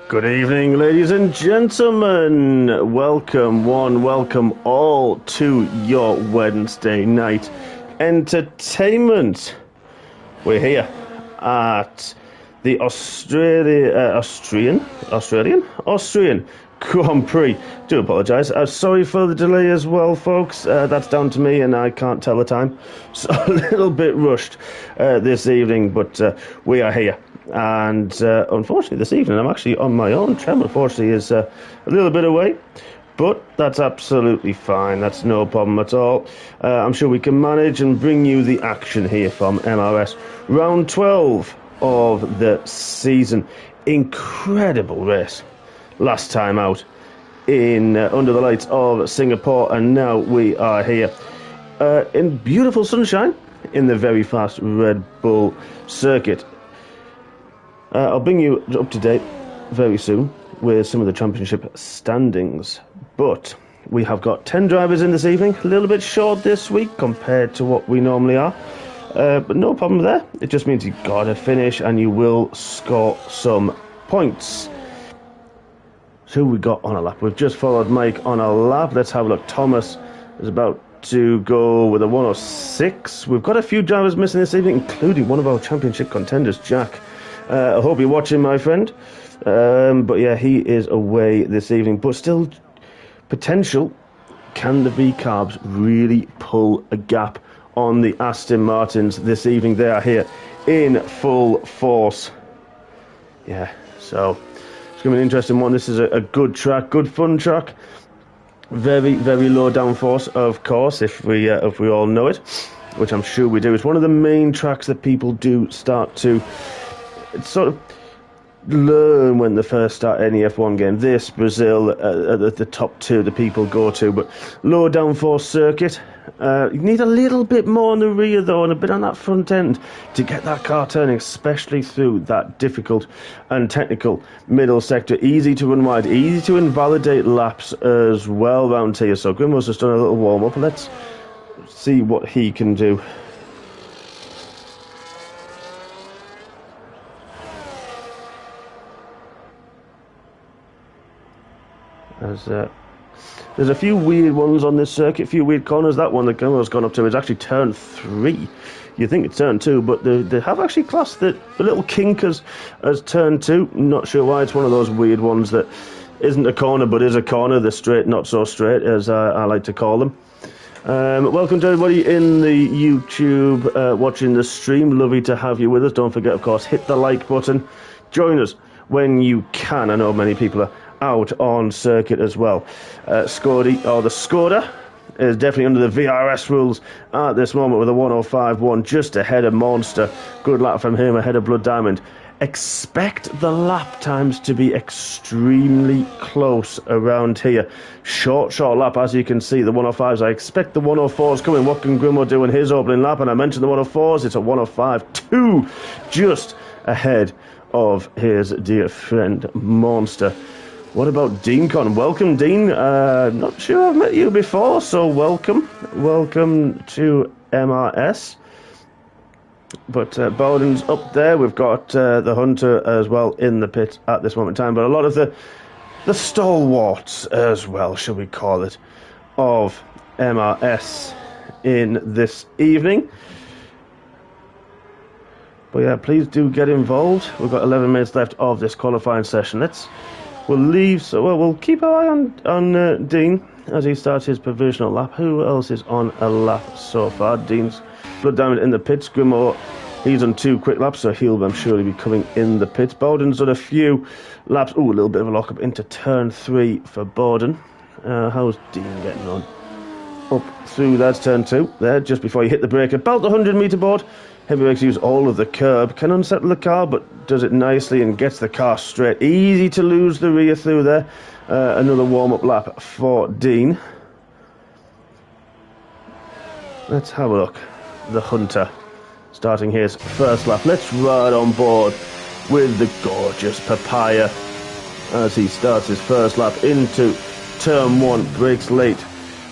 Good evening, ladies and gentlemen. Welcome one, welcome all to your Wednesday night entertainment. We're here at the Austrian Grand Prix. Do apologise. Sorry for the delay as well, folks. That's down to me, and I can't tell the time. So a little bit rushed this evening, but we are here. And unfortunately this evening I'm actually on my own. Trem unfortunately is a little bit away, but that's absolutely fine. That's no problem at all. I'm sure we can manage and bring you the action here from MRS. Round 12 of the season. Incredible race last time out in under the lights of Singapore, and now we are here in beautiful sunshine in the very fast Red Bull circuit. I'll bring you up to date very soon with some of the championship standings. But we have got 10 drivers in this evening. A little bit short this week compared to what we normally are. But no problem there. It just means you've got to finish and you will score some points. So who we got on a lap? We've just followed Mike on a lap. Let's have a look. Thomas is about to go with a 106. We've got a few drivers missing this evening, including one of our championship contenders, Jack. I hope you're watching, my friend. But yeah, he is away this evening. But still, potential. Can the V-Carbs really pull a gap on the Aston Martins this evening? They are here in full force. Yeah, so it's going to be an interesting one. This is a good track, good fun track. Very, very low downforce, of course, if we all know it, which I'm sure we do. It's one of the main tracks that people do start to sort of learn when they first start any F1 game. This, Brazil, the top two the people go to, but low downforce circuit. You need a little bit more on the rear though, and a bit on that front end to get that car turning, especially through that difficult and technical middle sector. Easy to run wide, easy to invalidate laps as well round here. So Grimmo's just done a little warm up. Let's see what he can do. There's a few weird ones on this circuit, a few weird corners. That one that Grimmo's gone up to is actually turn 3. You think it's turn 2, but they have actually classed the little kink as turn 2. Not sure why. It's one of those weird ones that isn't a corner but is a corner. The straight, not so straight, as I like to call them. Welcome to everybody in the YouTube watching the stream. Lovely to have you with us. Don't forget, of course, hit the like button. Join us when you can. I know many people are out on circuit as well. Scody, or the Skoda, is definitely under the VRS rules at this moment with a 105.1 just ahead of Monster. Good lap from him ahead of Blood Diamond. Expect the lap times to be extremely close around here. Short lap, as you can see, the 105s. I expect the 104s coming. What can Grimmo do in his opening lap? And I mentioned the 104s. It's a 105.2 just ahead of his dear friend Monster. What about Dean Con? Welcome, Dean. Not sure I've met you before, so welcome. Welcome to MRS. But Bowden's up there. We've got the Hunter as well in the pit at this moment in time. But a lot of the stalwarts as well, shall we call it, of MRS in this evening. But yeah, please do get involved. We've got 11 minutes left of this qualifying session. We'll keep our eye on Dean as he starts his provisional lap. Who else is on a lap so far? Dean's Blood Diamond in the pits. Grimmo, he's done 2 quick laps, so he'll, I'm sure, be coming in the pits. Bowden's done a few laps. Ooh, a little bit of a lock-up into turn 3 for Bowden. How's Dean getting on? Up through, that's turn 2. There, just before you hit the brake. About the 100-metre board. Heavyweights use all of the curb. Can unsettle the car, but does it nicely and gets the car straight. Easy to lose the rear through there. Another warm-up lap for Dean. Let's have a look. The Hunter starting his first lap. Let's ride on board with the gorgeous Papaya as he starts his first lap into turn 1. Brakes late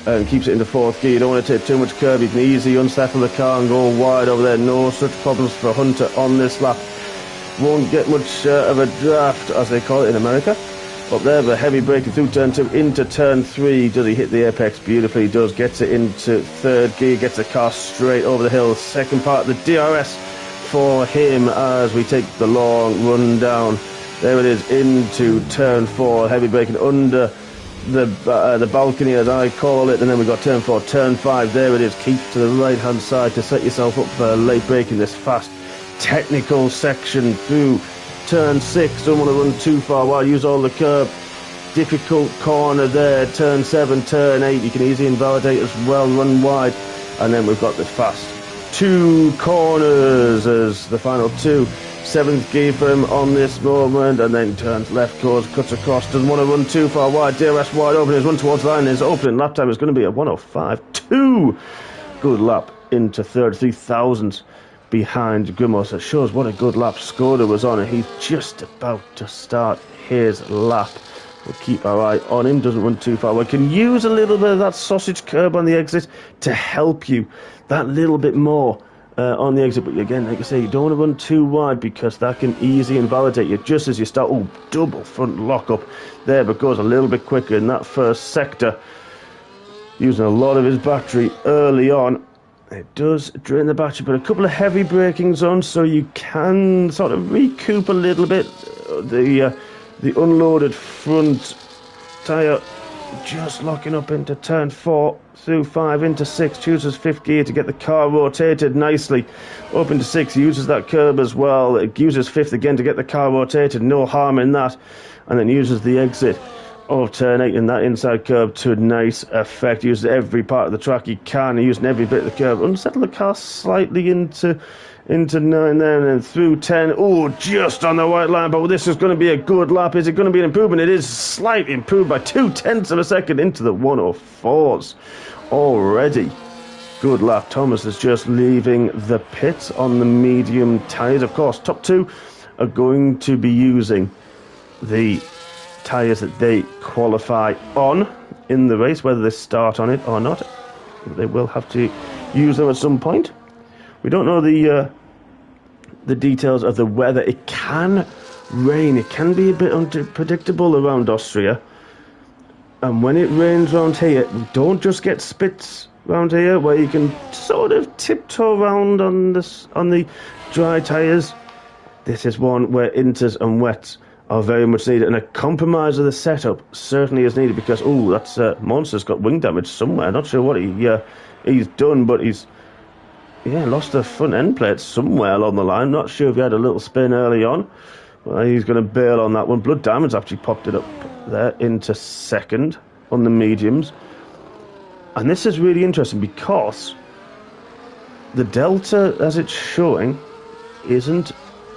and keeps it into 4th gear. You don't want to take too much curb. You can easily unsettle the car and go wide over there. No such problems for Hunter on this lap. Won't get much of a draft, as they call it in America. Up there, the heavy braking through turn 2 into turn 3. Does he hit the apex beautifully? He does. Gets it into third gear, gets the car straight over the hill. Second part, the DRS for him as we take the long run down. There it is, into turn 4. Heavy braking under the balcony, as I call it. And then we've got turn 4, turn 5. There it is. Keep to the right-hand side to set yourself up for late braking this fast technical section through turn 6, don't want to run too far wide, use all the curb. Difficult corner there, turn 7, turn 8, you can easily invalidate as well, run wide. And then we've got the fast 2 corners as the final 2. 7th gear for him on this moment, and then turns left, cuts across, doesn't want to run too far wide, DRS wide open, his run towards the line, his opening lap time is going to be a 1:05.2. Good lap into third, 3 thousandths behind Grimos. That shows what a good lap Skoda was on, and he's just about to start his lap. We'll keep our eye on him, doesn't run too far. We can use a little bit of that sausage curb on the exit to help you that little bit more on the exit. But again, like I say, you don't want to run too wide because that can easily invalidate you just as you start. Oh, double front lock up there, but goes a little bit quicker in that first sector, using a lot of his battery early on. It does drain the battery, but a couple of heavy braking zones, so you can sort of recoup a little bit. The unloaded front tyre just locking up into turn 4, through 5, into 6, chooses 5th gear to get the car rotated nicely. Up into 6, uses that curb as well. It uses 5th again to get the car rotated, no harm in that. And then uses the exit of turn 8 in that inside curve to nice effect. Uses every part of the track he can, using every bit of the curve. Unsettle the car slightly into 9 there, and then through 10. Oh, just on the white line, but this is going to be a good lap. Is it going to be an improvement? It is slightly improved by 0.2 of a second into the 104s already. Good lap. Thomas is just leaving the pits on the medium tyres. Of course, top 2 are going to be using the tyres that they qualify on in the race, whether they start on it or not. They will have to use them at some point. We don't know the details of the weather. It can rain. It can be a bit unpredictable around Austria. And when it rains around here, don't just get spits around here where you can sort of tiptoe around on the dry tyres. This is one where inters and wets are very much needed, and a compromise of the setup certainly is needed because, oh, that's Monster's got wing damage somewhere. Not sure what he's done, but he's lost the front end plate somewhere along the line. Not sure if he had a little spin early on. Well, he's going to bail on that one. Blood Diamond's actually popped it up there into second on the mediums. And this is really interesting because the delta, as it's showing, isn't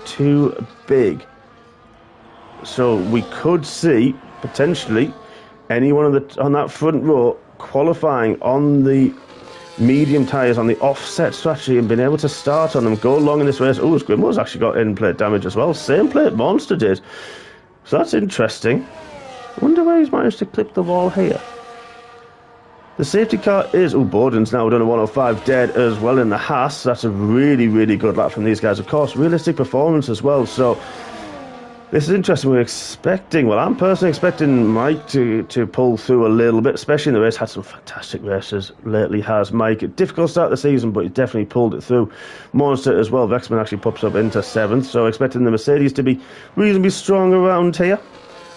too big. So we could see, potentially, anyone on that front row qualifying on the medium tyres on the offset strategy and being able to start on them, go along in this race. Oh, Squimmo's actually got end plate damage as well. Same plate Monster did. So that's interesting. I wonder where he's managed to clip the wall here. The safety car is... Oh, Borden's now done a 105 dead as well in the Haas. That's a really, really good lap from these guys. Of course, realistic performance as well. So this is interesting. We're expecting... Well, I'm personally expecting Mike to pull through a little bit, especially in the race. Had some fantastic races lately, has Mike. A difficult start of the season, but he definitely pulled it through. Monster as well. Vexman actually pops up into 7th. So expecting the Mercedes to be reasonably strong around here,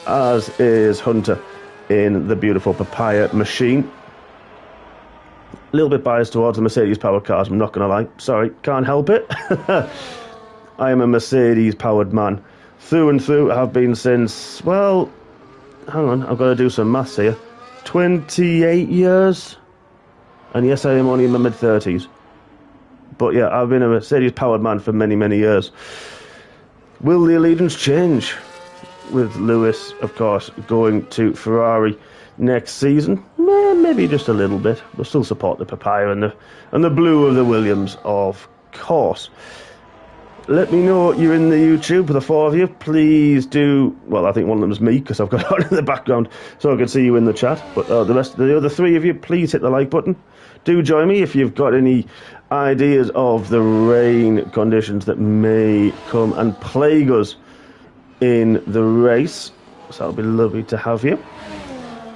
as is Hunter in the beautiful Papaya machine. A little bit biased towards the Mercedes powered cars, I'm not going to lie. Sorry, can't help it. I am a Mercedes powered man. Through and through, have been since, well, hang on, I've got to do some maths here. 28 years. And yes, I am only in my mid-30s. But yeah, I've been a Mercedes powered man for many, many years. Will the allegiance change? With Lewis, of course, going to Ferrari next season. Maybe just a little bit. We'll still support the Papaya and the blue of the Williams, of course. let me know you're in the YouTube for the four of you. Please do. Well, I think one of them is me because I've got it on in the background so I can see you in the chat. But the other three of you, please hit the like button. Do join me if you've got any ideas of the rain conditions that may come and plague us in the race. So that'll be lovely to have you.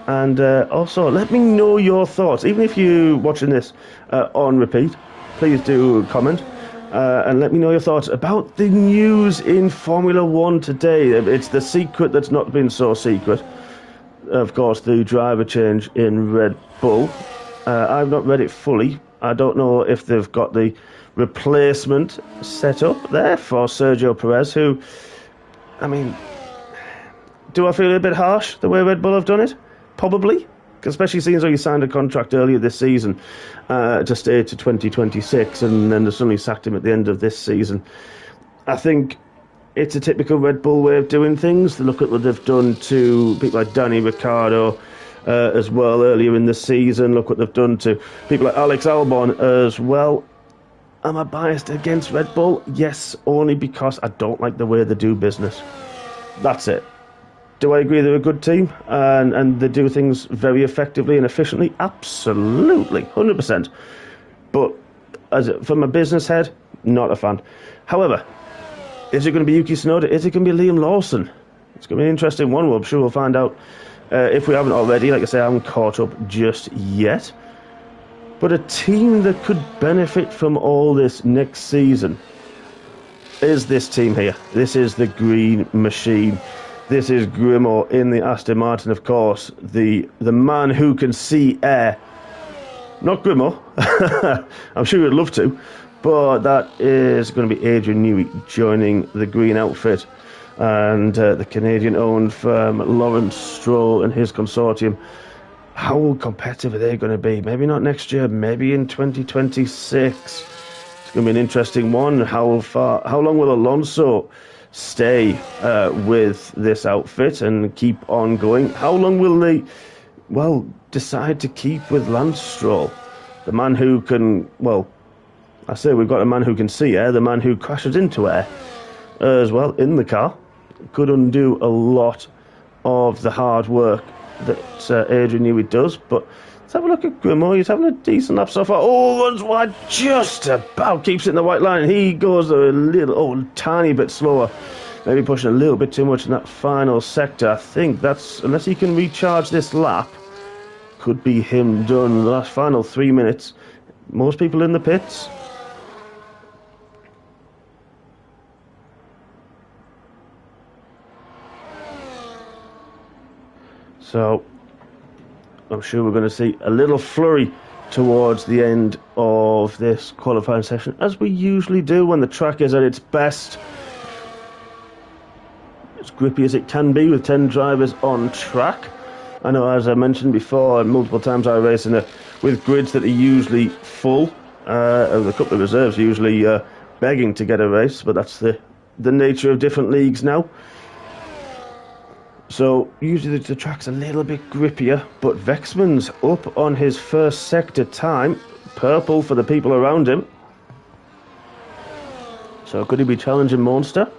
And also, let me know your thoughts. Even if you're watching this on repeat, please do comment. And let me know your thoughts about the news in Formula 1 today. It's the secret that's not been so secret. Of course, the driver change in Red Bull. I've not read it fully. I don't know if they've got the replacement set up there for Sergio Perez, who, I mean, do I feel a bit harsh the way Red Bull have done it? Probably. Especially seeing as though you signed a contract earlier this season to stay to 2026 and then they suddenly sacked him at the end of this season. I think it's a typical Red Bull way of doing things. Look at what they've done to people like Danny Ricciardo as well earlier in the season. Look what they've done to people like Alex Albon as well. Am I biased against Red Bull? Yes, only because I don't like the way they do business. That's it. Do I agree they're a good team and they do things very effectively and efficiently? Absolutely, 100%. But from a business head, not a fan. However, is it going to be Yuki Tsunoda? Is it going to be Liam Lawson? It's going to be an interesting one. I'm sure we'll find out if we haven't already. Like I say, I haven't caught up just yet. But a team that could benefit from all this next season is this team here. This is the Green Machine. This is Grimo in the Aston Martin, of course, the man who can see air. Not Grimo. I'm sure he'd love to, but that is going to be Adrian Newey joining the green outfit. And the Canadian-owned firm, Lawrence Stroll and his consortium. How competitive are they going to be? Maybe not next year, maybe in 2026. It's going to be an interesting one. How long will Alonso stay with this outfit and keep on going? How long will they, decide to keep with Lance Stroll? The man who can, I say we've got a man who can see air, the man who crashes into air as well in the car. Could undo a lot of the hard work that Adrian Newey does, but let's have a look at Grimo. He's having a decent lap so far. Oh, runs wide just about, keeps it in the white line. He goes a tiny bit slower, maybe pushing a little bit too much in that final sector. I think that's, unless he can recharge this lap, could be him done. The last final 3 minutes. Most people in the pits. So I'm sure we're going to see a little flurry towards the end of this qualifying session, as we usually do when the track is at its best. As grippy as it can be with 10 drivers on track. I know, as I mentioned before, multiple times I race with grids that are usually full. A couple of reserves are usually begging to get a race, but that's the nature of different leagues now. So usually the track's a little bit grippier, but Vexman's up on his first sector time. Purple for the people around him. So could he be challenging Monster,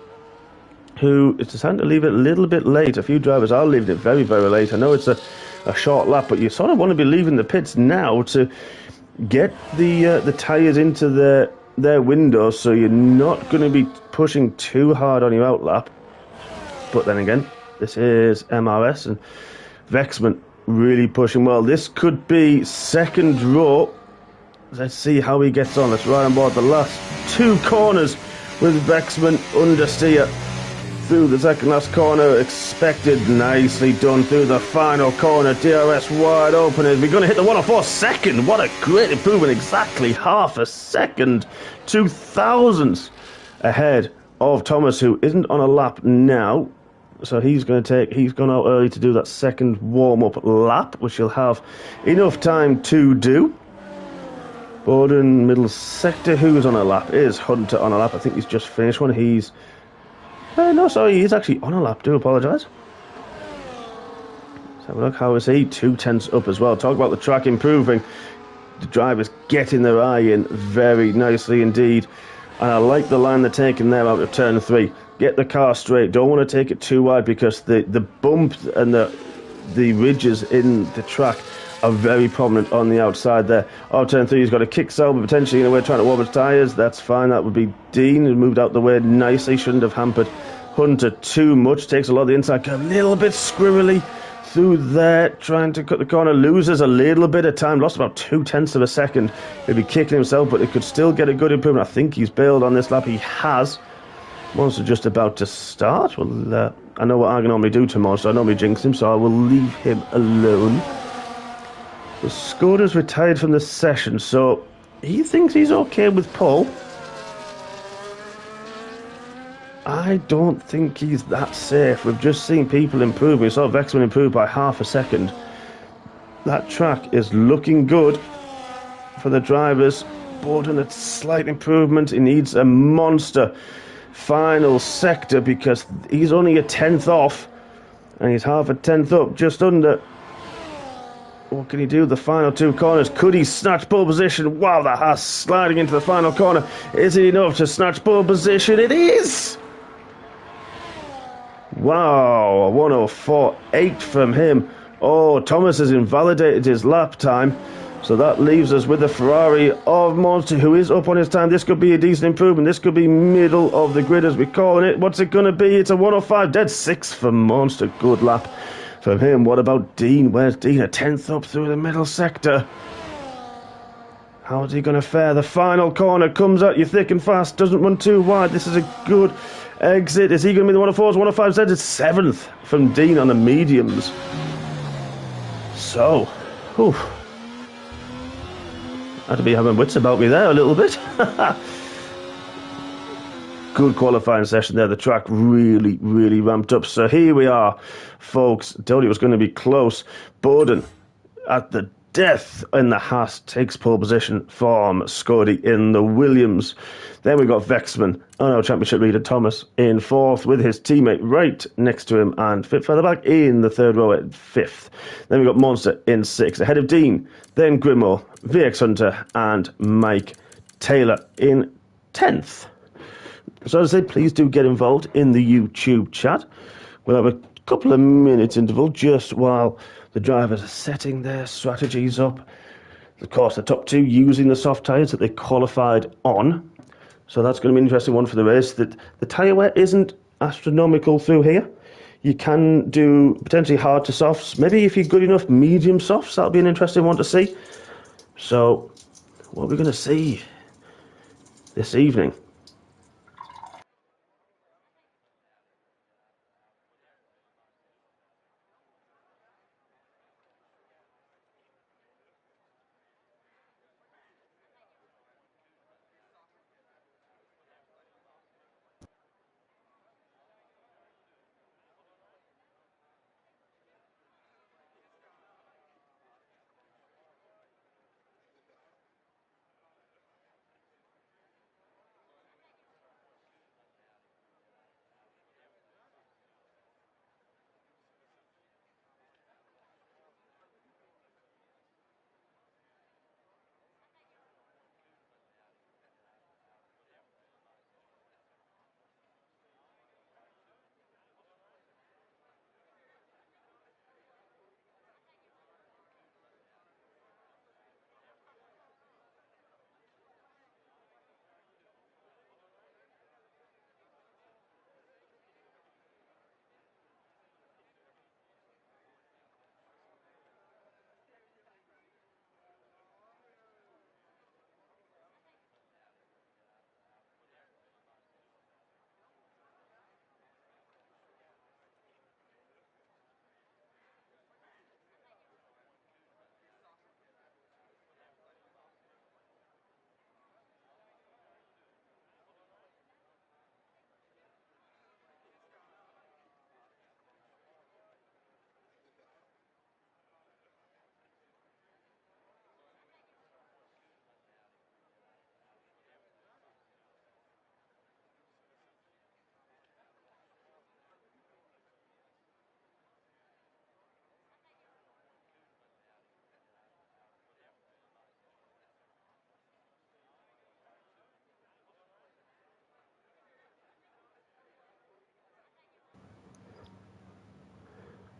who is deciding to leave it a little bit late? A few drivers are leaving it very, very late. I know it's a short lap, but you sort of want to be leaving the pits now to get the tyres into their windows, so you're not going to be pushing too hard on your out lap. But then again, this is MRS, and Vexman really pushing well. This could be second row. Let's see how he gets on. Let's ride on board the last two corners with Vexman understeer through the second last corner. Expected, nicely done through the final corner. DRS wide open. Is we going to hit the 104 second? What a great improvement. Exactly half a second. 2,000ths ahead of Thomas, who isn't on a lap now. So he's gone out early to do that second warm-up lap, which he'll have enough time to do. Borden, middle sector, who's on a lap? Is Hunter on a lap? I think he's just finished one. He's he's actually on a lap. Do apologise. Let's have a look. How is he? 2/10 up as well. Talk about the track improving. The drivers getting their eye in very nicely indeed. And I like the line they're taking there out of turn 3. Get the car straight. Don't want to take it too wide because the bump and the ridges in the track are very prominent on the outside there. Out turn 3, he's got a kick cell, but potentially in a way trying to warm his tyres. That's fine. That would be Dean, who moved out the way nicely. Shouldn't have hampered Hunter too much. Takes a lot of the inside, a little bit squirrely through there, trying to cut the corner. Loses a little bit of time. Lost about 0.2 of a second. He'll be kicking himself, but it could still get a good improvement. I think he's bailed on this lap. He has. Monster just about to start. Well, I know what I can normally do to Monster. I normally jinx him, so I will leave him alone. The Skoda's retired from the session, so he thinks he's okay with Paul. I don't think he's that safe. We've just seen people improve. We saw Vexman improve by half a second. That track is looking good for the drivers. Borden, a slight improvement. He needs a monster final sector because he's only a 10th off and he's half a 10th up, just under. What can he do? The final 2 corners. Could he snatch pole position? Wow, the Haas sliding into the final corner. Is it enough to snatch pole position? It is! Wow, 104.8 from him. Oh, Thomas has invalidated his lap time. So that leaves us with the Ferrari of Monster, who is up on his time. This could be a decent improvement. This could be middle of the grid as we're calling it. What's it going to be? It's a 105, dead 6 for Monster. Good lap from him. What about Dean? Where's Dean? A 10th up through the middle sector. How's he going to fare? The final corner comes at you thick and fast. Doesn't run too wide. This is a good exit. Is he going to be the 104s? 105 It's 7th from Dean on the mediums. So, whew. I had to be having wits about me there a little bit. Good qualifying session there. The track really, really ramped up. So here we are, folks. Told you it was going to be close. Borden at the death in the Haas takes pole position from Scotty in the Williams. Then we got Vexman on our championship leader Thomas in 4th with his teammate right next to him and a bit further back in the 3rd row at 5th. Then we got Monster in 6th ahead of Dean, then Grimmo, VX Hunter and Mike Taylor in 10th. So as I say, please do get involved in the YouTube chat. We'll have a couple of minutes interval just while the drivers are setting their strategies up. Of course, the top 2 using the soft tyres that they qualified on. So that's going to be an interesting one for the race. That the tyre wear isn't astronomical through here. You can do potentially hard to softs. Maybe if you're good enough, medium softs. That'll be an interesting one to see. So what are we going to see this evening?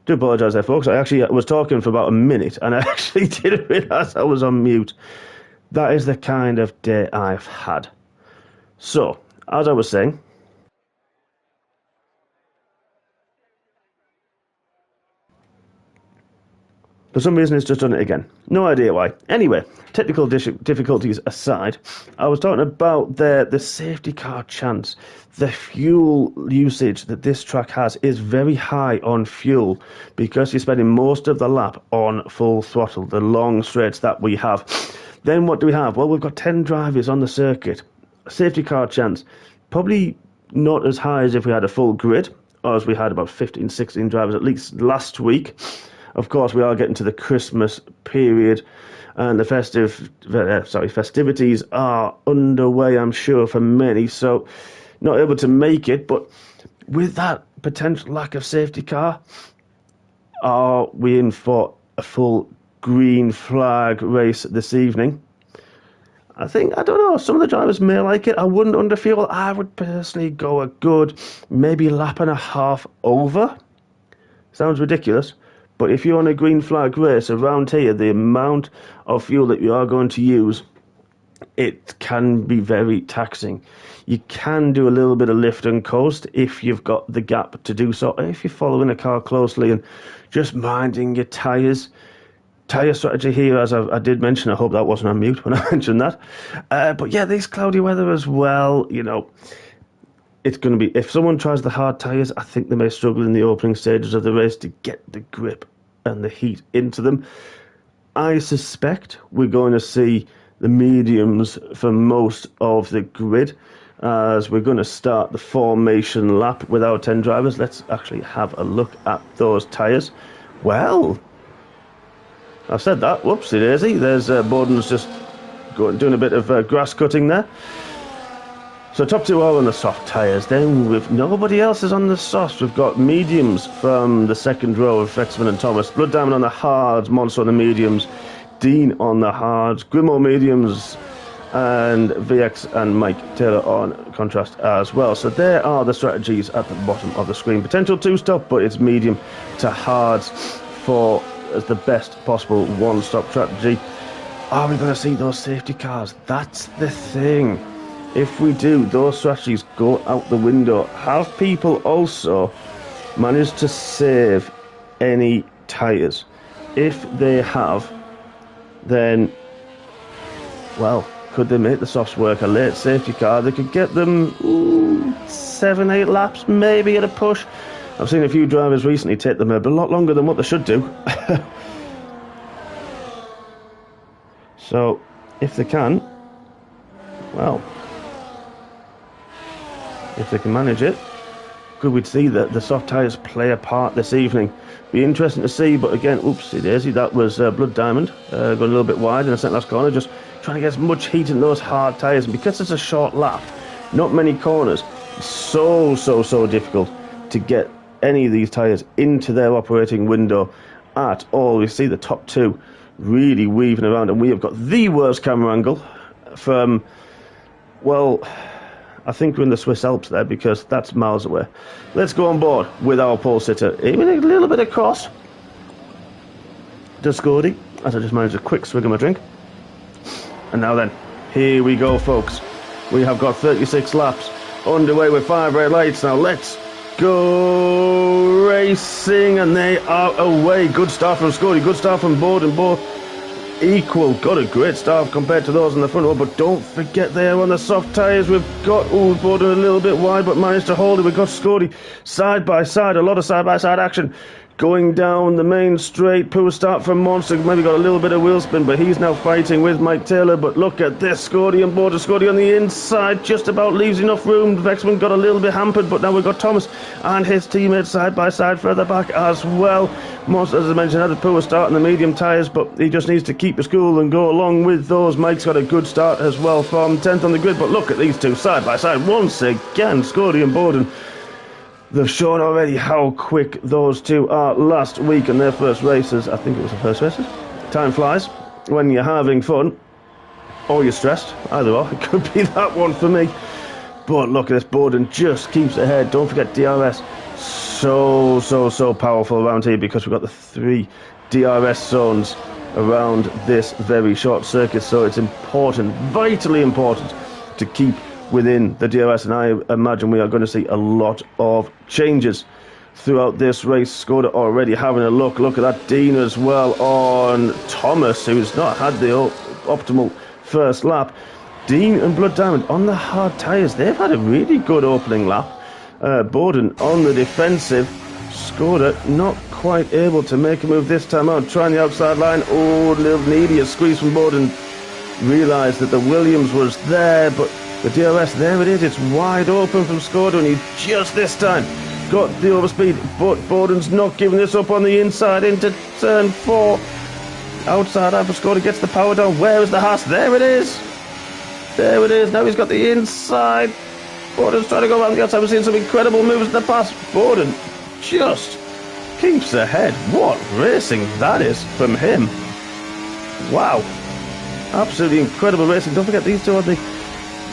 Do apologise there, folks. I actually was talking for about a minute and I actually didn't realise I was on mute. That is the kind of day I've had. So, as I was saying, for some reason, it's just done it again. No idea why. Anyway, technical difficulties aside, I was talking about the safety car chance. The fuel usage that this track has is very high on fuel because you're spending most of the lap on full throttle, the long straights that we have. Then what do we have? Well, we've got 10 drivers on the circuit. Safety car chance, probably not as high as if we had a full grid, or as we had about 15, 16 drivers at least last week. Of course, we are getting to the Christmas period, and the festivities are underway, I'm sure, for many, so not able to make it. But with that potential lack of safety car, are we in for a full green flag race this evening? I don't know, some of the drivers may like it. I wouldn't underfuel. I would personally go a good, maybe lap and a half over. Sounds ridiculous. But if you're on a green flag race around here, the amount of fuel that you are going to use, it can be very taxing. You can do a little bit of lift and coast if you've got the gap to do so, if you're following a car closely and just minding your tyres. Tyre strategy here, as I did mention, I hope that wasn't on mute when I mentioned that. But yeah, this cloudy weather as well, it's going to be, if someone tries the hard tyres, I think they may struggle in the opening stages of the race to get the grip and the heat into them. I suspect we're going to see the mediums for most of the grid, as we're going to start the formation lap with our 10 drivers. Let's actually have a look at those tyres. Well, I've said that. Whoopsie daisy. There's Bowden's just doing a bit of grass cutting there. So top two are on the soft tyres. Then nobody else is on the softs. We've got mediums from the second row of Fexman and Thomas. Blood Diamond on the hards, Monster on the mediums, Dean on the hards, Grimmo mediums, and VX and Mike Taylor on contrast as well. So there are the strategies at the bottom of the screen. Potential two-stop, but it's medium to hards for as the best possible one-stop strategy. Are we going to see those safety cars? That's the thing. If we do, those strategies go out the window. Have people also managed to save any tyres? If they have, then, well, could they make the softs work? A late safety car, they could get them 7-8 laps, maybe at a push. I've seen a few drivers recently take them a lot longer than what they should do. So, if they can, well, if they can manage it, could we see that the soft tyres play a part this evening? Be interesting to see, but again, oopsie daisy, that was Blood Diamond, going a little bit wide in the second last corner, just trying to get as much heat in those hard tyres, and because it's a short lap, not many corners, so difficult to get any of these tyres into their operating window at all. We see the top two really weaving around, and we have got the worst camera angle from, well, I think we're in the Swiss Alps there, because that's miles away. Let's go on board with our pole sitter, aiming a little bit across to Scody, as I just managed a quick swig of my drink. And now then, here we go, folks. We have got 36 laps underway with 5 red lights. Now let's go racing, and they are away. Good start from Scody, good start from Bowden, both equal. Got a great start compared to those in the front row, but don't forget there on the soft tyres we've got Bowden a little bit wide, but managed to hold it. We've got Scody side by side, a lot of side by side action going down the main straight. Poor start from Monster, maybe got a little bit of wheel spin, but he's now fighting with Mike Taylor. But look at this, Scody and Bowden. Scody on the inside, just about leaves enough room. Vexman got a little bit hampered, but now we've got Thomas and his teammates side by side further back as well. Monster, as I mentioned, had a poor start in the medium tyres, but he just needs to keep his cool and go along with those. Mike's got a good start as well from 10th on the grid, but look at these two side by side once again, Scody and Bowden. They've shown already how quick those two are. Last week in their first races, I think it was the first races. Time flies when you're having fun, or you're stressed, either or. It could be that one for me. But look at this, Bowden just keeps ahead. Don't forget DRS. so powerful around here because we've got the 3 DRS zones around this very short circuit, so it's important, vitally important, to keep within the DRS, and I imagine we are going to see a lot of changes throughout this race. Skoda already having a look at that. Dean as well on Thomas, who's not had the optimal first lap. Dean and Blood Diamond on the hard tyres, they've had a really good opening lap. Borden on the defensive. Skoda not quite able to make a move this time out, trying the outside line. Oh, little needy, a squeeze from Borden. Realised that the Williams was there, but the DRS, there it is, it's wide open from Skoda, and he just this time got the overspeed, but Boden's not giving this up on the inside into turn 4. Outside Alpha Skoda gets the power down. Where is the Haas? There it is. There it is. Now he's got the inside. Boden's trying to go around the outside. We've seen some incredible moves in the past. Borden just keeps ahead. What racing that is from him. Wow. Absolutely incredible racing. Don't forget, these two are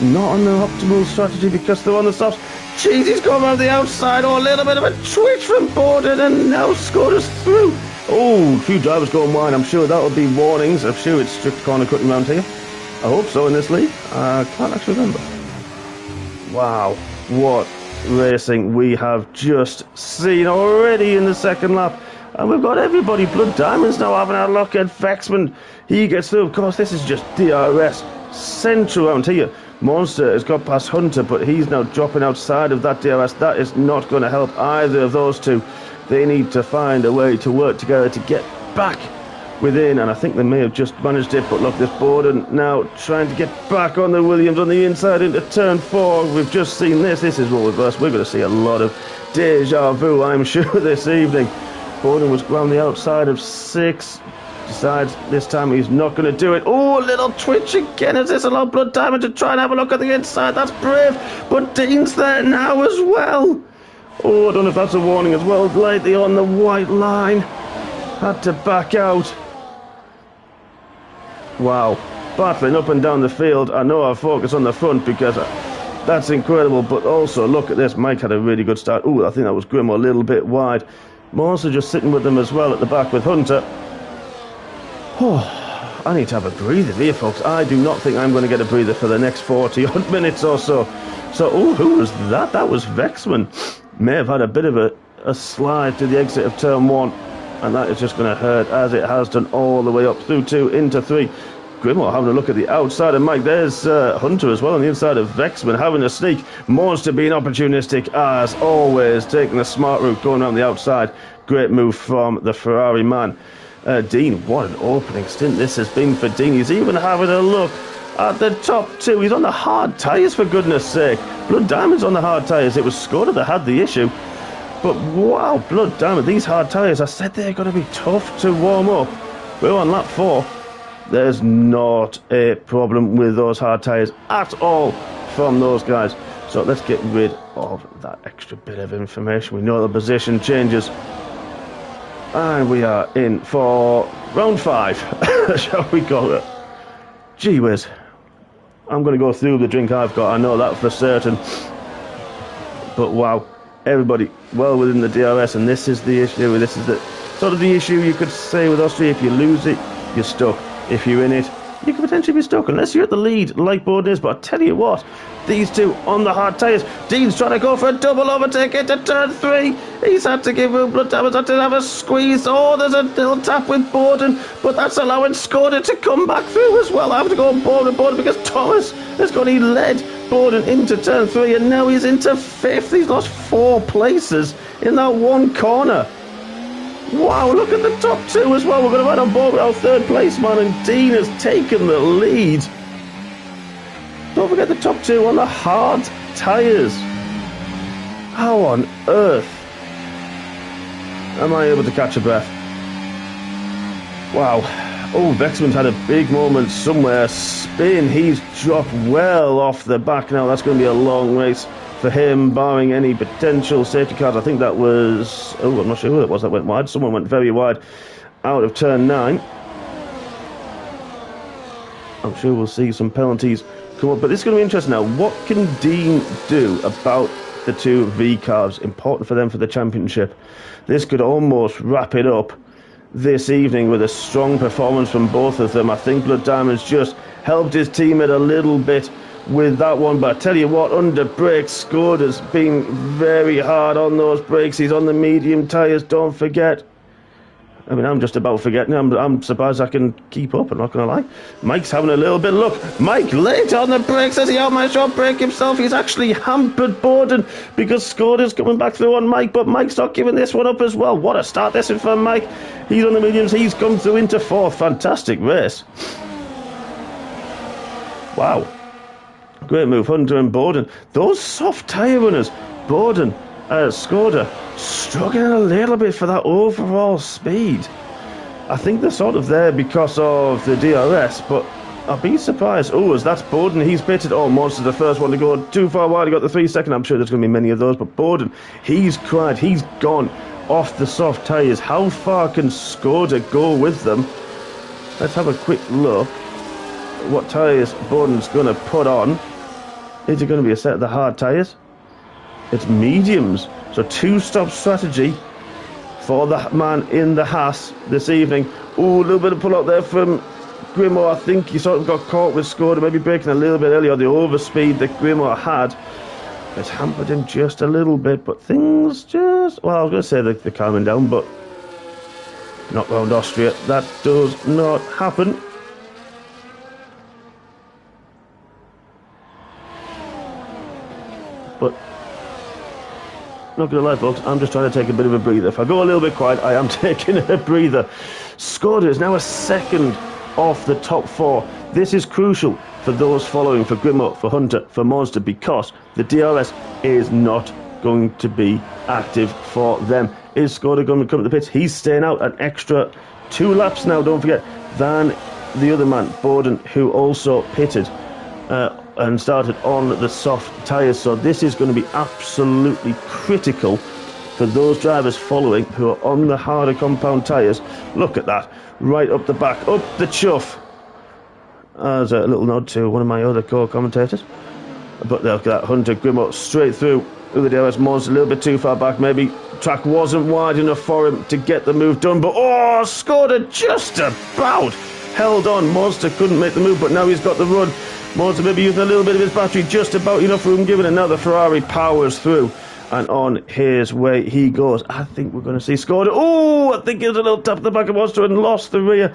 not on the optimal strategy because they're on the softs. Jeez, he's going around the outside. Oh, a little bit of a twitch from Borden, and now Skoda's through. Oh, a few drivers going wide. I'm sure that will be warnings. I'm sure it's strict corner cutting around here. I hope so in this league. I can't actually remember. Wow, what racing we have just seen already in the second lap. And we've got everybody. Blood Diamonds now having a look at Vexman. He gets through. Of course, this is just DRS central around here. Monster has got past Hunter, but he's now dropping outside of that DRS. That is not going to help either of those two. They need to find a way to work together to get back within, and I think they may have just managed it, but look, this Borden now trying to get back on the Williams on the inside into turn 4. We've just seen this. This is role reverse. We're going to see a lot of deja vu, I'm sure, this evening. Borden was around the outside of 6. Decides this time he's not going to do it. Oh, a little twitch again. Is this allowed Blood Diamond to try and have a look at the inside? That's brave. But Dean's there now as well. Oh, I don't know if that's a warning as well. Lightly on the white line. Had to back out. Wow. Battling up and down the field. I know I focus on the front because that's incredible. But also, look at this. Mike had a really good start. Oh, I think that was Grimmo a little bit wide. Monster just sitting with them as well at the back with Hunter. Oh, I need to have a breather here, folks. I do not think I'm going to get a breather for the next 40-odd minutes or so. So, oh, who was that? That was Vexman. May have had a bit of a slide to the exit of turn 1, and that is just going to hurt, as it has done all the way up through 2 into 3. Grimmo having a look at the outside of Mike. There's Hunter as well on the inside of Vexman having a sneak. Monster being opportunistic as always, taking the smart route, going around the outside. Great move from the Ferrari man. Dean, what an opening stint this has been for Dean. He's even having a look at the top 2. He's on the hard tyres, for goodness sake. Blood Diamond's on the hard tyres. It was Skoda that had the issue. But wow, Blood Diamond, these hard tyres, I said they're going to be tough to warm up. We're on lap 4. There's not a problem with those hard tyres at all from those guys. So let's get rid of that extra bit of information. We know the position changes. And we are in for round 5, shall we call it? Gee whiz. I'm going to go through the drink I've got, I know that for certain. But wow, everybody well within the DRS, and this is the issue. This is the sort of the issue you could say with Austria. If you lose it, you're stuck. If you're in it, you could potentially be stuck, unless you're at the lead, like Borden is. But I tell you what, these two on the hard tyres. Dean's trying to go for a double overtake into turn 3. He's had to give Blood Diamonds, had to have a squeeze. Oh, there's a little tap with Borden, but that's allowing Skoda to come back through as well. I have to go on board with Borden because Thomas has gone. He led Borden into turn 3, and now he's into 5th. He's lost 4 places in that one corner. Wow, look at the top 2 as well. We're going to ride on board with our 3rd place man, and Dean has taken the lead. Don't forget the top 2 on the hard tyres. How on earth am I able to catch a breath? Wow. Oh, Vexman's had a big moment somewhere. Spin, he's dropped well off the back now. That's going to be a long race for him, barring any potential safety cars. I think that was... Oh, I'm not sure who it was that went wide. Someone went very wide out of turn 9. I'm sure we'll see some penalties come up. But this is going to be interesting now. What can Dean do about the two V carbs. Important for them for the championship. This could almost wrap it up this evening with a strong performance from both of them. I think Blood Diamond's just helped his teammate a little bit with that one, but I tell you what, under brakes, Skoda's been very hard on those brakes. He's on the medium tyres, don't forget. I mean, I'm just about forgetting. I'm surprised I can keep up, I'm not going to lie. Mike's having a little bit of luck. Mike late on the brakes as he out my short brake himself. He's actually hampered Borden because Skoda's coming back through on Mike, but Mike's not giving this one up as well. What a start this is for Mike. He's on the mediums. He's come through into fourth. Fantastic race. Wow. Great move, Hunter and Borden. Those soft tyre runners, Borden, Skoda, struggling a little bit for that overall speed. I think they're sort of there because of the DRS, but I'll be surprised. Oh, as that's Borden, he's pitted. Oh, Monster's the first one to go too far wide. He got the 3 second. I'm sure there's going to be many of those, but Borden, he's cried. He's gone off the soft tyres. How far can Skoda go with them? Let's have a quick look at what tyres Borden's going to put on. Is it going to be a set of the hard tyres? It's mediums. So 2-stop strategy for the man in the Haas this evening. Ooh, a little bit of pull out there from Grimo. I think he sort of got caught with Skoda, maybe braking a little bit earlier. The overspeed that Grimo had has hampered him just a little bit, but things just... Well, I was going to say they're calming down, but not round Austria. That does not happen. But not going to lie, folks, I'm just trying to take a bit of a breather. If I go a little bit quiet, I am taking a breather. Skoda is now a second off the top 4. This is crucial for those following, for Grimo, for Hunter, for Monster, because the DRS is not going to be active for them. Is Skoda going to come to the pits? He's staying out an extra 2 laps now, don't forget, than the other man, Borden, who also pitted and started on the soft tyres. So this is going to be absolutely critical for those drivers following who are on the harder compound tyres. Look at that, right up the back, up the chuff. As a little nod to one of my other co-commentators. But look at that, Hunter, Grimo straight through the DRS. Monster a little bit too far back, maybe track wasn't wide enough for him to get the move done, but oh, Skoda just about held on. Monster couldn't make the move, but now he's got the run. Monster maybe using a little bit of his battery, just about enough room given, and now the Ferrari powers through and on his way he goes. I think we're going to see Skoda. Oh, I think it was a little tap at the back of Monster and lost the rear.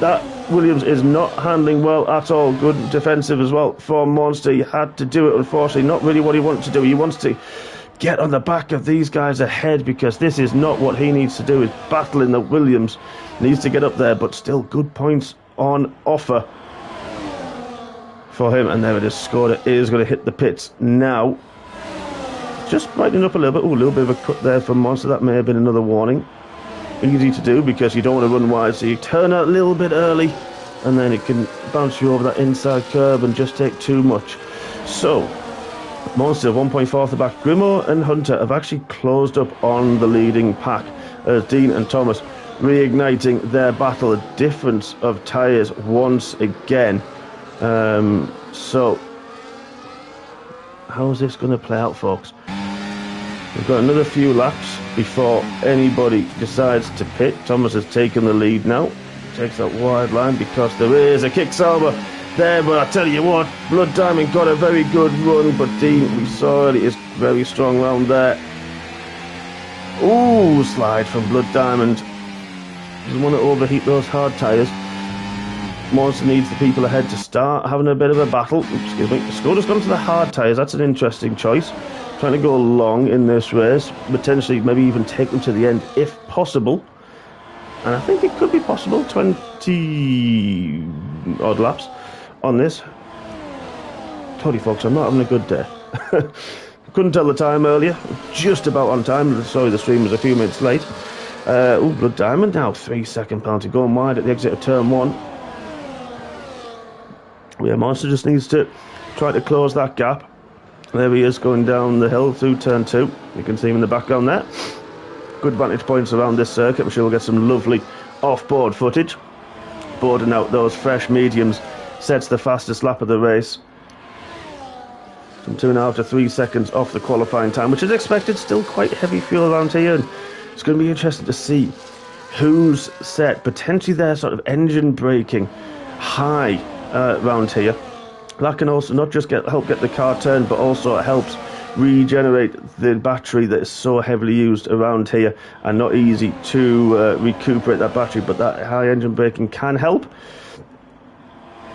That Williams is not handling well at all. Good defensive as well for Monster. He had to do it, unfortunately. Not really what he wanted to do. He wants to get on the back of these guys ahead, because this is not what he needs to do. Is battling the Williams. Needs to get up there, but still good points on offer for him. And there it is. Skoda is going to hit the pits now. Just brightening up a little bit. Oh, a little bit of a cut there from Monster. That may have been another warning. Easy to do because you don't want to run wide, so you turn out a little bit early and then it can bounce you over that inside curb and just take too much. So Monster 1.4 off the back. Grimo and Hunter have actually closed up on the leading pack as Dean and Thomas reigniting their battle. A difference of tyres once again. So how is this going to play out, folks? We've got another few laps before anybody decides to pit. Thomas has taken the lead now. Takes that wide line because there is a kick salver there. But I tell you what, Blood Diamond got a very good run. But Dean, we saw it, is very strong round there. Ooh, slide from Blood Diamond. Doesn't want to overheat those hard tyres. Monster needs the people ahead to start having a bit of a battle. Excuse me. Skoda's gone to the hard tyres. That's an interesting choice. Trying to go long in this race, potentially maybe even take them to the end if possible. And I think it could be possible. 20 odd laps on this. Told you folks, I'm not having a good day. Couldn't tell the time earlier. Just about on time. Sorry, the stream was a few minutes late. Oh, Blood Diamond now. 3 second penalty going wide at the exit of turn 1. Yeah, Monster just needs to try to close that gap. There he is going down the hill through turn 2. You can see him in the background there. Good vantage points around this circuit. I'm sure we'll get some lovely off-board footage. Boarding out those fresh mediums sets the fastest lap of the race. some 2.5 to 3 seconds off the qualifying time, which is expected. Still quite heavy fuel around here, and it's going to be interesting to see who's set. Potentially their sort of engine braking high around here. That can also not just help get the car turned, but also it helps regenerate the battery that is so heavily used around here and not easy to recuperate that battery, but that high engine braking can help.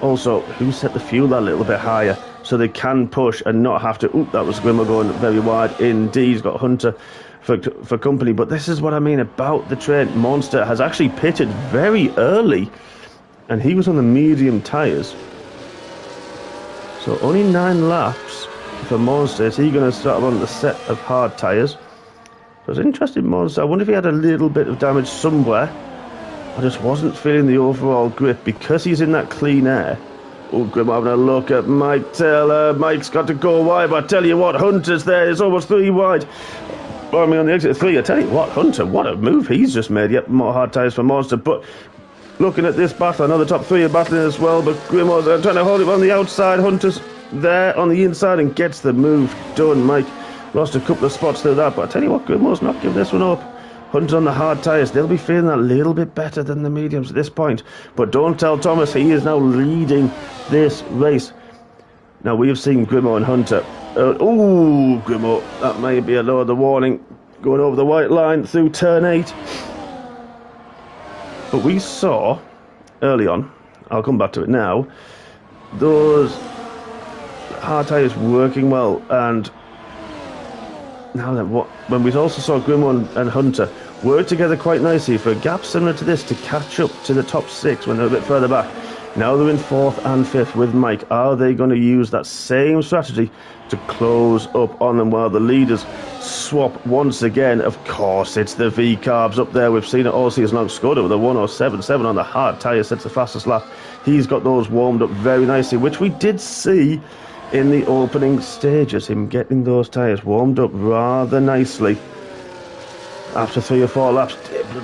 Also, who set the fuel a little bit higher so they can push and not have to... Oop, that was Grimmer going very wide indeed. He's got Hunter for company, but this is what I mean about the train. Monster has actually pitted very early, and he was on the medium tyres. So only 9 laps for Monster. Is he going to start on the set of hard tyres? So it's interesting, Monster. I wonder if he had a little bit of damage somewhere. I just wasn't feeling the overall grip because he's in that clean air. Oh, Grim having a look at Mike Taylor. Mike's got to go wide, but I tell you what, Hunter's there. It's almost 3 wide. I mean, on the exit 3, I tell you what, Hunter, what a move he's just made. Yep, more hard tyres for Monster, but looking at this battle, I know the top 3 are battling as well, but Grimmo's trying to hold it on the outside. Hunter's there on the inside and gets the move done. Mike lost a couple of spots through that, but I tell you what, Grimmo's not giving this one up. Hunter on the hard tyres, they'll be feeling a little bit better than the mediums at this point. But don't tell Thomas, he is now leading this race. Now, we have seen Grimmo and Hunter. Oh, Grimmo, that may be a low of the warning. Going over the white line through turn 8. But we saw, early on, I'll come back to it now, those hard tyres working well, and now then, when we also saw Grimmo and Hunter work together quite nicely for a gap similar to this to catch up to the top 6 when they're a bit further back. Now they're in 4th and 5th with Mike. Are they going to use that same strategy to close up on them while the leaders swap once again? Of course, it's the V-Carbs up there. We've seen it all season long. Skoda with a 1:07.7 on the hard tyre sets the fastest lap. He's got those warmed up very nicely, which we did see in the opening stages, him getting those tyres warmed up rather nicely. After 3 or 4 laps,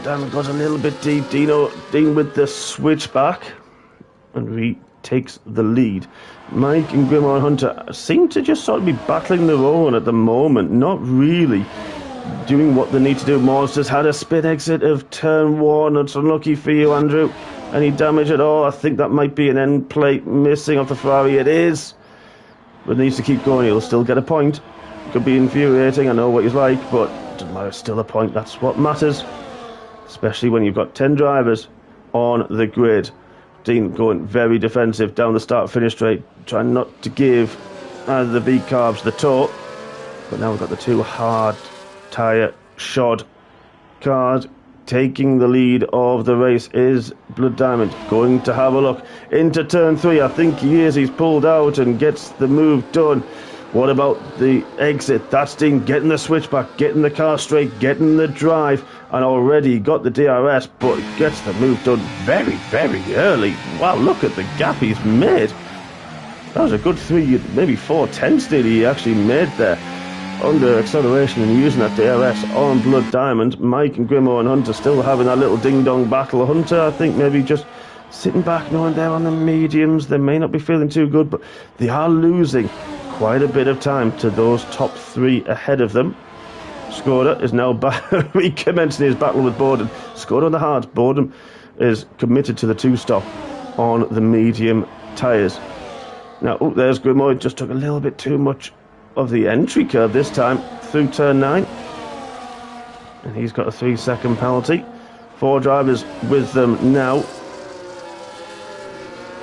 Damn goes a little bit deep. Dean with the switchback, and retakes the lead. Mike and Grimmo and Hunter seem to just sort of be battling their own at the moment, not really doing what they need to do. Monsters had a spin exit of turn 1. It's unlucky for you, Andrew. Any damage at all? I think that might be an end plate missing off the Ferrari. It is. But needs to keep going. He'll still get a point. Could be infuriating. I know what he's like, but it doesn't matter. Still a point. That's what matters. Especially when you've got 10 drivers on the grid. Dean going very defensive down the start-finish straight, trying not to give the V-Carbs the tow. But now we've got the 2 hard tyre shod cars. Taking the lead of the race is Blood Diamond. Going to have a look into turn 3. I think he is. He's pulled out and gets the move done. What about the exit? That's Dean getting the switchback, getting the car straight, getting the drive, and already got the DRS, but gets the move done very, very early. Wow, look at the gap he's made. That was a good 3, maybe 4 tenths did he actually made there. Under acceleration and using that DRS on Blood Diamond. Mike and Grimmo and Hunter still having that little ding-dong battle. Hunter, I think, maybe just sitting back knowing they're on the mediums. They may not be feeling too good, but they are losing quite a bit of time to those top 3 ahead of them. Skoda is now recommencing his battle with Borden. Skoda on the hards. Borden is committed to the 2-stop on the medium tyres. Now, there's Grimmo. It just took a little bit too much of the entry curve this time through turn 9, and he's got a 3-second penalty. 4 drivers with them now.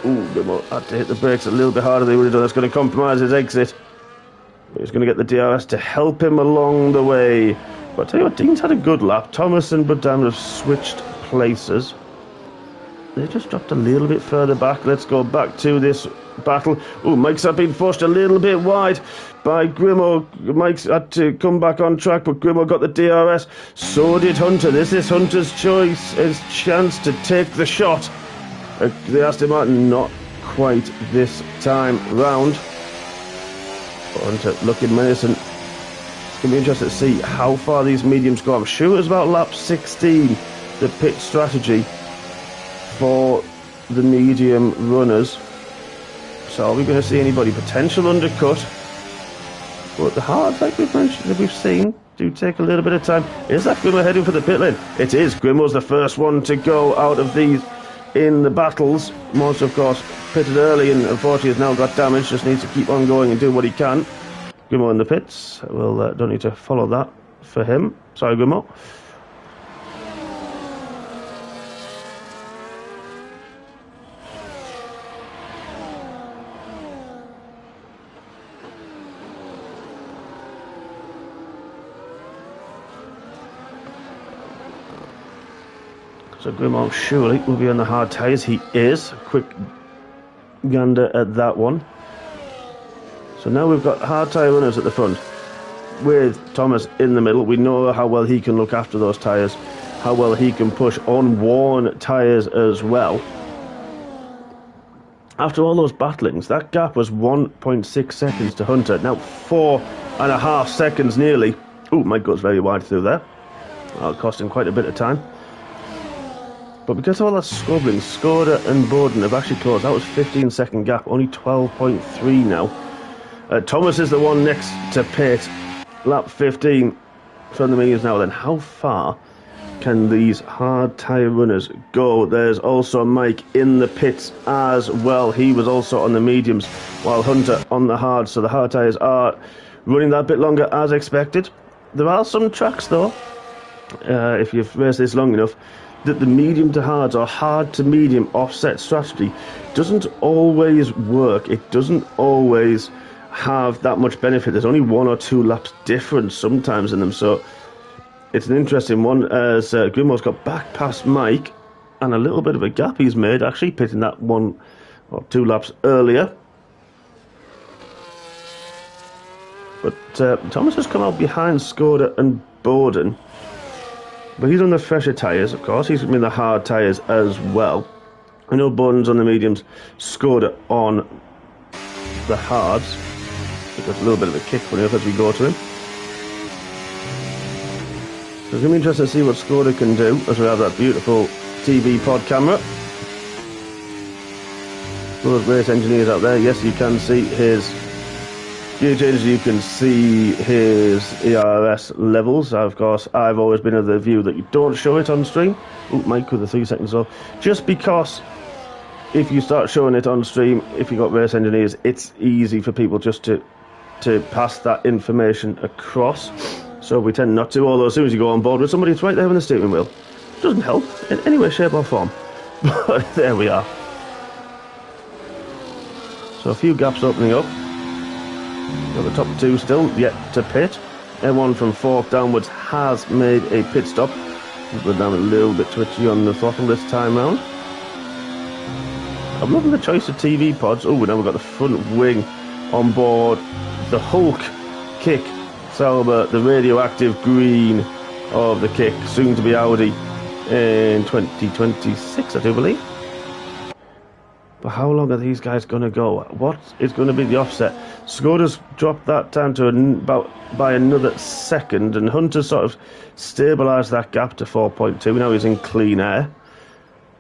Grimmo had to hit the brakes a little bit harder than he would have done. That's going to compromise his exit, but he's going to get the DRS to help him along the way. But I tell you what, Dean's had a good lap. Thomas and Blood Diamond have switched places. They just dropped a little bit further back. Let's go back to this battle. Mike's been pushed a little bit wide by Grimmo. Mike's had to come back on track, but Grimmo got the DRS. So did Hunter. This is Hunter's choice, his chance to take the shot. The Aston Martin not quite this time round. But Hunter looking menacing. It's going to be interesting to see how far these mediums go. I'm sure it was about lap 16, the pit strategy for the medium runners. So are we going to see anybody potential undercut But the hards, like we've mentioned, that we've seen, do take a little bit of time. Is that Grimmo heading for the pit lane? It is. Grimmo's the first one to go out of these in the battles. Monster, of course, pitted early and unfortunately has now got damage. Just needs to keep on going and do what he can. Grimmo in the pits. We'll don't need to follow that for him. Sorry, Grimmo. So Grimmo surely will be on the hard tyres. He is. Quick gander at that one. So now we've got hard tyre runners at the front with Thomas in the middle. We know how well he can look after those tyres, how well he can push on worn tyres as well. After all those battlings, that gap was 1.6 seconds to Hunter. Now 4.5 seconds nearly. Oh, Mike goes very wide through there. That'll cost him quite a bit of time. But because of all that squabbling, Skoda and Bowden have actually closed. That was 15-second gap, only 12.3 now. Thomas is the one next to pit, lap 15 from the mediums now. Then how far can these hard tyre runners go? There's also Mike in the pits as well. He was also on the mediums, while Hunter on the hard. So the hard tyres are running that bit longer as expected. There are some tracks though, if you've raced this long enough, that the medium to hards or hard to medium offset strategy doesn't always work. It doesn't always have that much benefit. There's only 1 or 2 laps difference sometimes in them, so it's an interesting one as Grimmo's got back past Mike and a little bit of a gap he's made, actually pitting that 1 or 2 laps earlier. But Thomas has come out behind Skoda and Bowden. But he's on the fresher tyres, of course. He's going to be in the hard tyres as well. I know Bowden's on the mediums, Skoda on the hards. We've got a little bit of a kick funny enough as we go to him. So it's going to be interesting to see what Skoda can do as we have that beautiful TV pod camera. Those race engineers out there, yes, you can see his gear changes, you can see his ERS levels. Of course, I've always been of the view that you don't show it on stream. Oh, Mike with the 3 seconds off. Just because if you start showing it on stream, if you've got race engineers, it's easy for people just to pass that information across. So we tend not to, although as soon as you go on board with somebody, it's right there on the steering wheel. It doesn't help in any way, shape or form. But there we are. So a few gaps opening up. Got the top 2 still yet to pit. Everyone from Fork downwards has made a pit stop. We're down a little bit twitchy on the throttle this time round. I'm loving the choice of TV pods. Oh, now we've got the front wing on board. The Hulk kick Sauber, the radioactive green of the kick, soon to be Audi in 2026, I do believe. But how long are these guys going to go? What is going to be the offset? Skoda's dropped that down to about by another second, and Hunter sort of stabilised that gap to 4.2. Now he's in clean air.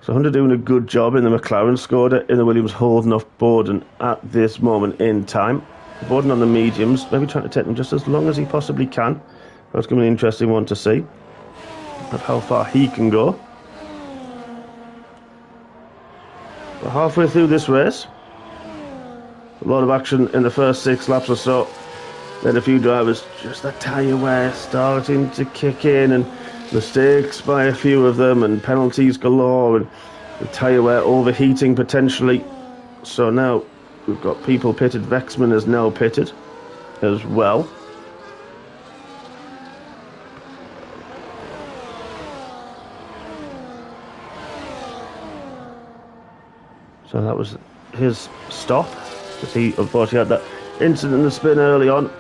So Hunter doing a good job in the McLaren. Skoda in the Williams holding off Bowden at this moment in time. Bowden on the mediums, maybe trying to take them just as long as he possibly can. That's going to be an interesting one to see of how far he can go. We're halfway through this race. A lot of action in the first 6 laps or so. Then a few drivers, just that tyre wear starting to kick in, and mistakes by a few of them, and penalties galore, and the tyre wear overheating potentially. So now we've got people pitted. Vexman is now pitted as well. So that was his stop, because he unfortunately had that incident in the spin early on.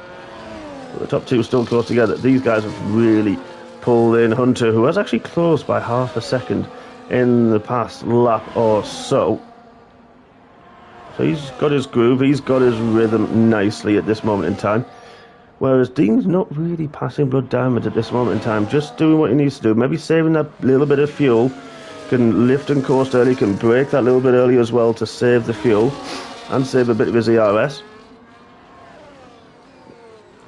But the top 2 are still close together. These guys have really pulled in. Hunter, who has actually closed by half a second in the past lap or so. So he's got his groove, he's got his rhythm nicely at this moment in time. Whereas Dean's not really passing blood diamond at this moment in time, just doing what he needs to do, maybe saving that little bit of fuel. Can lift and coast early, can brake that little bit early as well to save the fuel and save a bit of his ERS.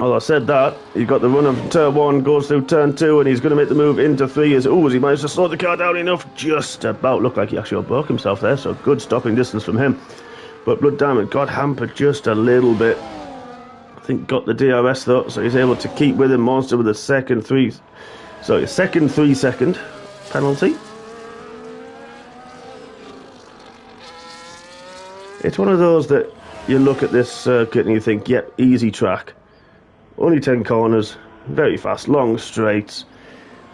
Well, I said that. He got the run of turn 1, goes through turn 2, and he's going to make the move into 3. Has he managed to slow the car down enough? Just about. Looked like he actually broke himself there, so good stopping distance from him. But Blood Diamond got hampered just a little bit. I think got the DRS though, so he's able to keep with him. Monster with a second 3 second penalty. It's one of those that you look at this circuit and you think, yep, easy track. Only 10 corners, very fast, long straights.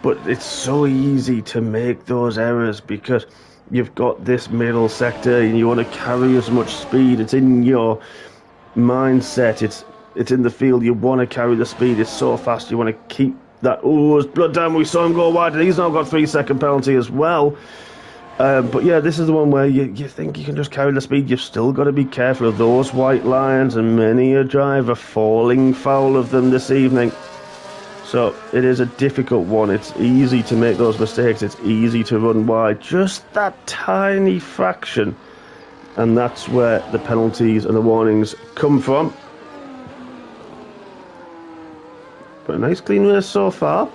But it's so easy to make those errors because you've got this middle sector and you want to carry as much speed. It's in your mindset. It's in the field. You want to carry the speed. It's so fast. You want to keep that. Oh, it's Blood Diamond. We saw him go wide. And he's now got 3 second penalty as well. But yeah, this is the one where you think you can just carry the speed. You've still got to be careful of those white lines, and many a driver falling foul of them this evening. So it is a difficult one. It's easy to make those mistakes. It's easy to run wide. Just that tiny fraction. And that's where the penalties and the warnings come from. But a nice clean race so far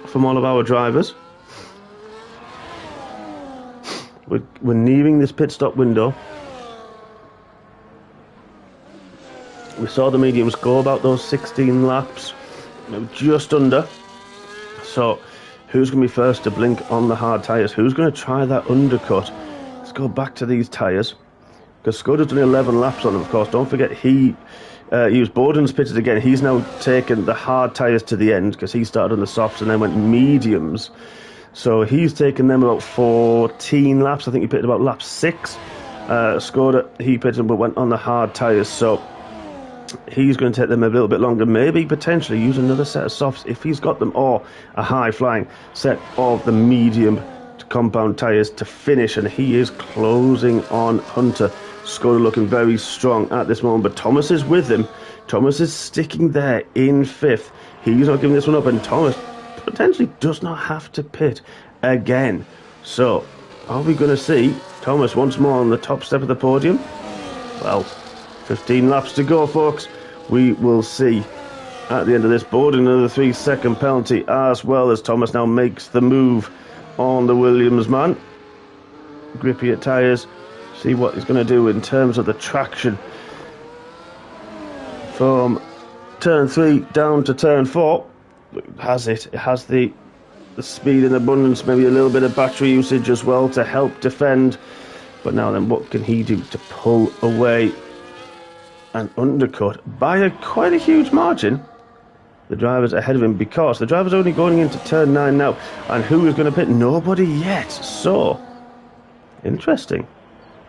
from all of our drivers. We're nearing this pit stop window. We saw the mediums go about those 16 laps, just under. So who's going to be first to blink on the hard tyres? Who's going to try that undercut? Let's go back to these tyres, because Skoda's done 11 laps on them, of course. Don't forget he used Boden's pitted again. He's now taken the hard tyres to the end, because he started on the softs and then went mediums. So he's taken them about 14 laps. I think he pitted about lap 6. Skoda, he pitted but went on the hard tyres. So he's going to take them a little bit longer. Maybe potentially use another set of softs if he's got them, or a high-flying set of the medium compound tyres to finish. And he is closing on Hunter. Skoda looking very strong at this moment. But Thomas is with him. Thomas is sticking there in 5th. He's not giving this one up. And Thomas potentially does not have to pit again. So are we going to see Thomas once more on the top step of the podium? Well, 15 laps to go, folks. We will see at the end of this board. Another 3 second penalty, as well as Thomas now makes the move on the Williams man. Grippy at tyres. See what he's going to do in terms of the traction from turn 3 down to turn 4. It has the speed in abundance, maybe a little bit of battery usage as well to help defend. But now then, what can he do to pull away an undercut by quite a huge margin? The driver's ahead of him, because the driver's only going into turn 9 now. And who is going to pit? Nobody yet. So interesting.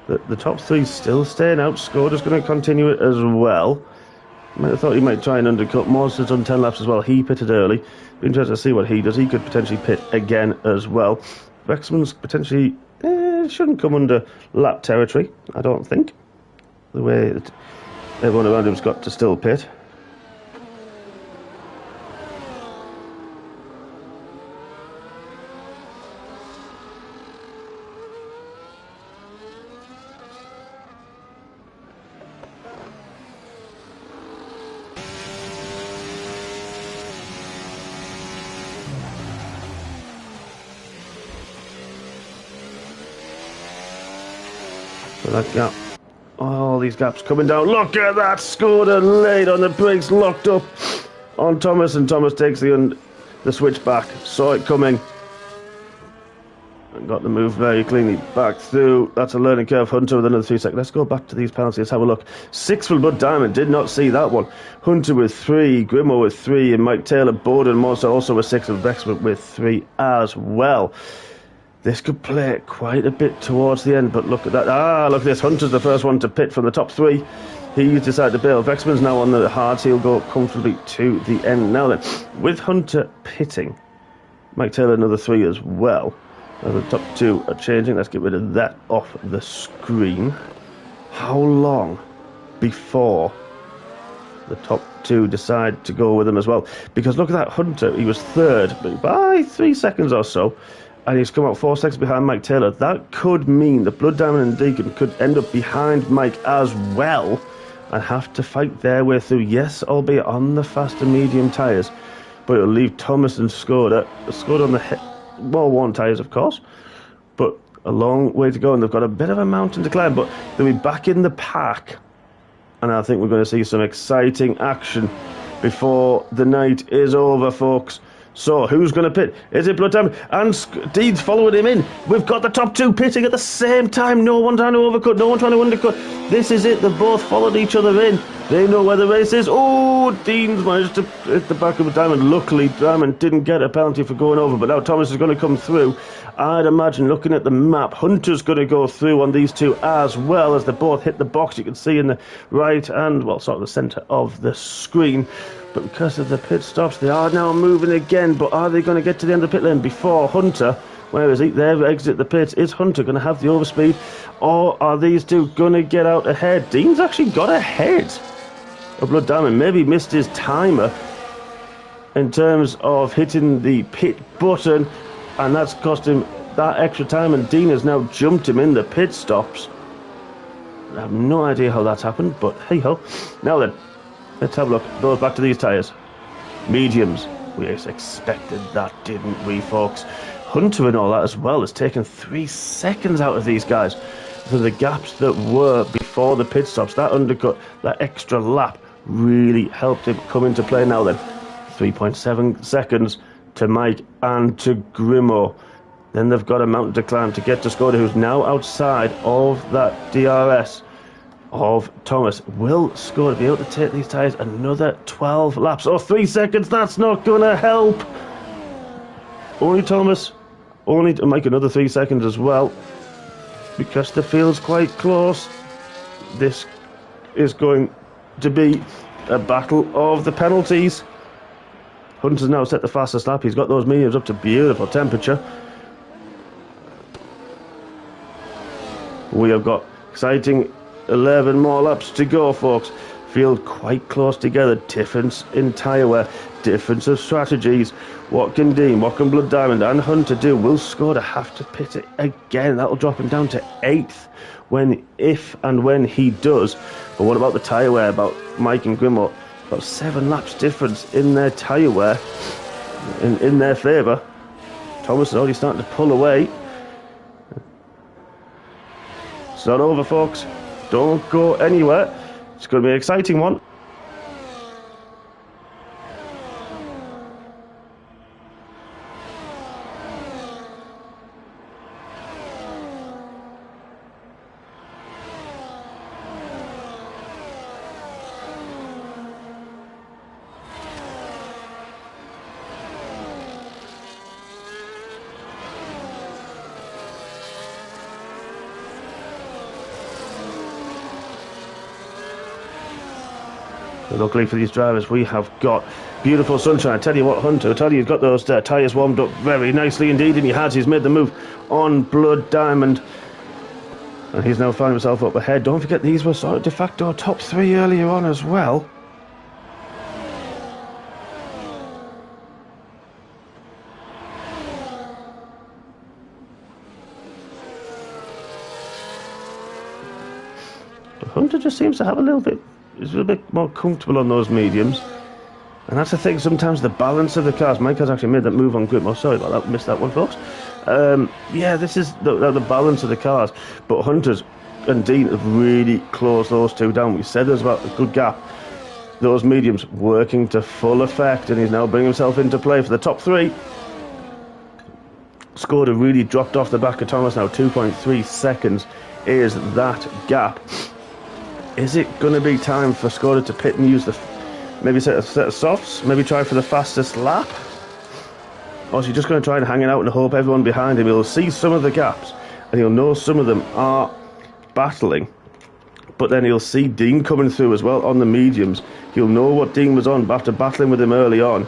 The top 3 still staying out. Skoda's going to continue it as well. I thought he might try and undercut. Morris has done 10 laps as well. He pitted early. Be interested to see what he does. He could potentially pit again as well. Wexman's potentially shouldn't come under lap territory, I don't think. The way that everyone around him's got to still pit. That gap, all these gaps coming down. Look at that, Skoda late on the brakes, locked up on Thomas, and Thomas takes the switch back. Saw it coming and got the move very cleanly back through. That's a learning curve. Hunter with another 3 seconds. Let's go back to these penalties. Let's have a look. 6 for Blood Diamond. Did not see that one. Hunter with 3, Grimmo with 3, and Mike Taylor, Borden, Monster also with 6, and Vexman with 3 as well. This could play quite a bit towards the end, but look at that. Look at this. Hunter's the first one to pit from the top 3. He's decided to bail. Vexman's now on the hards. He'll go comfortably to the end. Now then, with Hunter pitting, Mike Taylor another 3 as well. Now the top 2 are changing. Let's get rid of that off the screen. How long before the top 2 decide to go with him as well? Because look at that. Hunter, he was 3rd, but by 3 seconds or so. And he's come out 4 seconds behind Mike Taylor. That could mean that Blood Diamond and Deacon could end up behind Mike as well. and have to fight their way through. Yes, albeit on the faster medium tyres, but it'll leave Thomas and Skoda on the well-worn tyres, of course, but a long way to go, and they've got a bit of a mountain to climb, but they'll be back in the pack, and I think we're going to see some exciting action before the night is over, folks. So, who's going to pit? Is it Blood Diamond? And Dean's following him in. We've got the top two pitting at the same time. No one trying to overcut, no one trying to undercut. This is it. They've both followed each other in. They know where the race is. Oh, Dean's managed to hit the back of Diamond. Luckily, Diamond didn't get a penalty for going over, but now Thomas is going to come through. I'd imagine, looking at the map, Hunter's going to go through on these two as well, as they both hit the box. You can see in the right and, well, sort of the centre of the screen. But because of the pit stops, they are now moving again. But are they going to get to the end of the pit lane before Hunter? Where is he? There, exit the pits. Is Hunter going to have the overspeed? Or are these two going to get out ahead? Dean's actually got ahead of Blood Diamond. Maybe missed his timer in terms of hitting the pit button, and that's cost him that extra time, and Dean has now jumped him in the pit stops. I have no idea how that's happened, but hey-ho. Now then, let's have a look. Goes back to these tyres. Mediums. We expected that, didn't we, folks? Hunter and all that as well has taken 3 seconds out of these guys. For the gaps that were before the pit stops, that undercut, that extra lap really helped him come into play. Now then, 3.7 seconds to Mike and to Grimo. Then they've got a mountain to climb to get to Skoda, who's now outside of that DRS of Thomas. Will Skoda be able to take these tyres another 12 laps? Oh, 3 seconds, that's not going to help. Only Thomas, only to Mike another 3 seconds as well, because the field's quite close. This is going to be a battle of the penalties. Hunter's now set the fastest lap. He's got those mediums up to beautiful temperature. We have got exciting 11 more laps to go, folks. Field quite close together. Difference in tyre wear, difference of strategies. What can Dean, what can Blood Diamond and Hunter do? Will Skoda have to pit it again? That'll drop him down to 8th if and when he does. But what about the tyre wear? About Mike and Grimo? About 7 laps difference in their tyre wear in their favour. Thomas is already starting to pull away. It's not over, folks. Don't go anywhere. It's going to be an exciting one. Luckily for these drivers, we have got beautiful sunshine. I tell you what, Hunter, I tell you, he's got those tyres warmed up very nicely indeed, and he has. He's made the move on Blood Diamond, and he's now found himself up ahead. Don't forget, these were sort of de facto top 3 earlier on as well. But Hunter just seems to have he's a bit more comfortable on those mediums. And that's the thing, sometimes the balance of the cars. Mike has actually made that move on Grimo. Sorry about that, missed that one, folks. Yeah, this is the balance of the cars. But Hunters and Dean have really closed those two down. We said there's about a good gap. Those mediums working to full effect, and he's now bringing himself into play for the top 3. Skoda really dropped off the back of Thomas now. 2.3 seconds is that gap. Is it going to be time for Skoda to pit and use maybe set of softs, maybe try for the fastest lap? Or is he just going to try and hang it out and hope everyone behind him? He'll see some of the gaps and he'll know some of them are battling. But then he'll see Dean coming through as well on the mediums. He'll know what Dean was on after battling with him early on,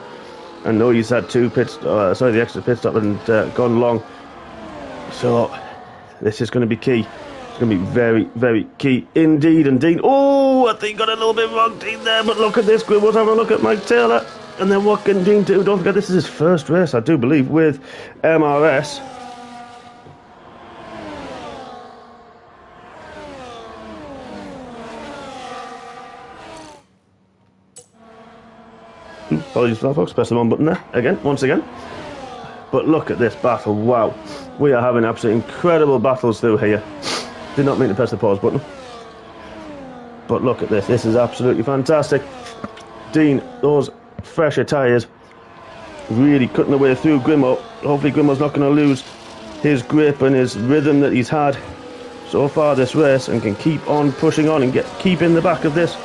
and know he's had the extra pit stop and gone long. So this is going to be key. Going to be very, very key indeed. And Dean, I think got a little bit wrong, Dean, there, but look at this. We'll have a look at Mike Taylor. And then what can Dean do? Don't forget, this is his first race, I do believe, with MRS. Apologies for that, folks. Press the on button there again, once again. But look at this battle. Wow, we are having absolutely incredible battles through here. Did not mean to press the pause button. But look at this. This is absolutely fantastic. Dean, those fresher tyres really cutting the way through Grimo. Hopefully Grimo's not going to lose his grip and his rhythm that he's had so far this race, and can keep on pushing on and keep in the back of this,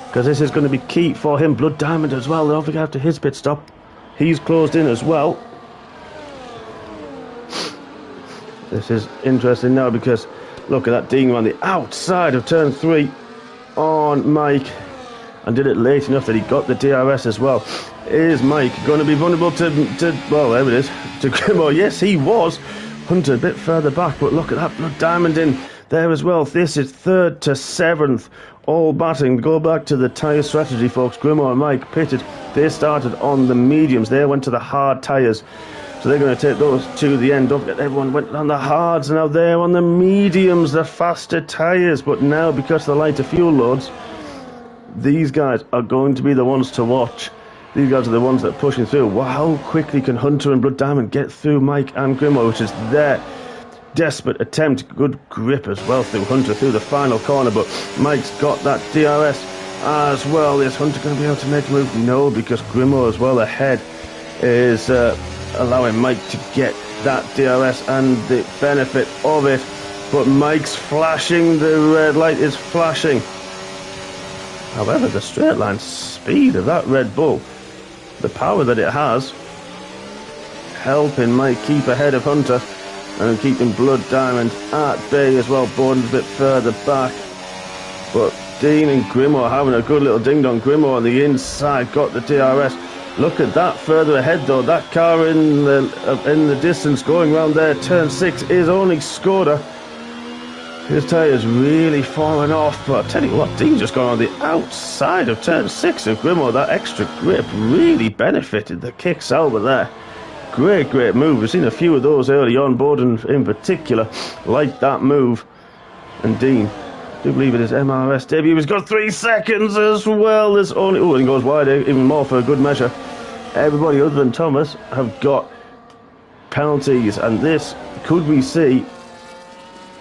because this is going to be key for him. Blood Diamond as well, don't forget, after his pit stop he's closed in as well. This is interesting now, because look at that ding on the outside of turn 3 on Mike, and did it late enough that he got the DRS as well. Is Mike going to be vulnerable to well, there it is, to Grimo? Yes, he was. Hunter a bit further back, but look at that Blood Diamond in there as well. This is 3rd to 7th, all batting. Go back to the tyre strategy, folks. Grimo and Mike pitted. They started on the mediums. They went to the hard tyres. So they're going to take those to the end. Don't forget, everyone went on the hards. Now they're on the mediums, the faster tyres. But now, because of the lighter fuel loads, these guys are going to be the ones to watch. These guys are the ones that are pushing through. Wow, how quickly can Hunter and Blood Diamond get through Mike and Grimo, which is their desperate attempt. Good grip as well through Hunter through the final corner, but Mike's got that DRS as well. Is Hunter going to be able to make a move? No, because Grimo as well ahead is allowing Mike to get that DRS and the benefit of it. But Mike's flashing, the red light is flashing. However, the straight line speed of that Red Bull, the power that it has, helping Mike keep ahead of Hunter and keeping Blood Diamond at bay as well. Borden's a bit further back, but Dean and Grimo having a good little ding-dong. Grimo on the inside got the DRS. Look at that further ahead though. That car in the distance going round there, turn 6, is only Skoda. His tyre's really fallen off, but I'll tell you what, Dean's just gone on the outside of turn 6 of Grimo. That extra grip really benefited the kick salver there. Great move. We've seen a few of those early on, Borden in particular, like that move. And Dean, I do believe it is MRS debut. He's got 3 seconds as well. There's only, and he goes wide even more for a good measure. Everybody other than Thomas have got penalties, and this, could we see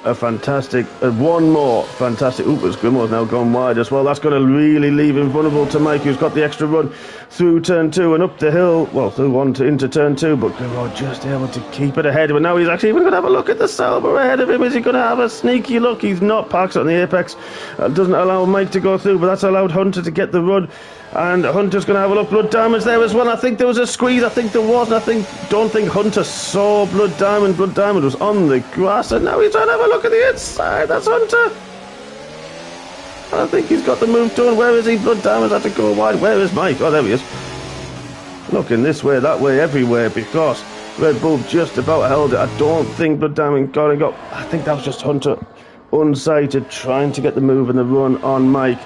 a fantastic, one more fantastic. As Grimo's now gone wide as well. That's going to really leave him vulnerable to Mike, who's got the extra run through turn 2 and up the hill. Well, through 1 into turn 2, but Grimo just able to keep it ahead. But now he's actually even going to have a look at the Sauber ahead of him. Is he going to have a sneaky look? He's not. Parks on the apex. Doesn't allow Mike to go through, but that's allowed Hunter to get the run. And Hunter's going to have a look. Blood Diamond's there as well. I think there was a squeeze. I think there was. And don't think Hunter saw Blood Diamond. Blood Diamond was on the grass, and now he's trying to have a look at the inside. That's Hunter. I think he's got the move done. Where is he? Blood Diamond's had to go wide. Where is Mike? Oh, there he is. Looking this way, that way, everywhere, because Red Bull just about held it. I don't think Blood Diamond got it. I think that was just Hunter unsighted, trying to get the move and the run on Mike.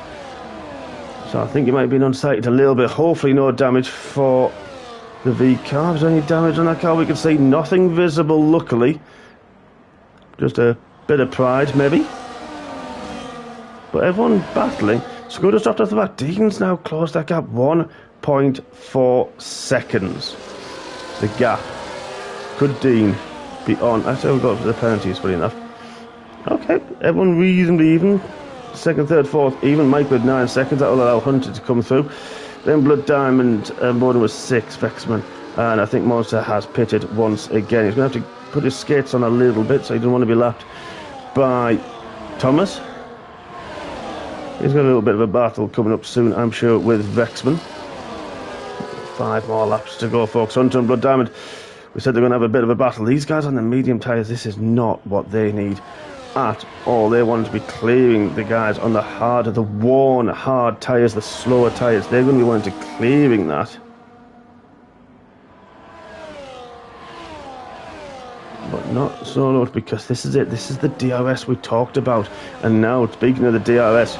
So I think he might have been unsighted a little bit. Hopefully no damage for the V car. Is there any damage on that car? We can see nothing visible, luckily. Just a bit of pride, maybe. But everyone battling. Skoda's dropped off the back. Deegan's now closed that gap. 1.4 seconds. The gap. Could Dean be on? Actually, we'll go up to the penalties, funny enough. Okay, everyone reasonably even. Second, third, fourth, even. Mike with 9 seconds. That will allow Hunter to come through. Then Blood Diamond, Borden was 6, Vexman. And I think Monster has pitted once again. He's going to have to put his skates on a little bit, so he doesn't want to be lapped by Thomas. He's got a little bit of a battle coming up soon, I'm sure, with Vexman. 5 more laps to go, folks. Hunter and Blood Diamond, we said they're going to have a bit of a battle. These guys on the medium tyres, this is not what they need at all. They want to be clearing the guys on the harder, the worn hard tyres, the slower tyres. They're going to be wanting to clearing that. But not so much, because this is it. This is the DRS we talked about. And now, speaking of the DRS,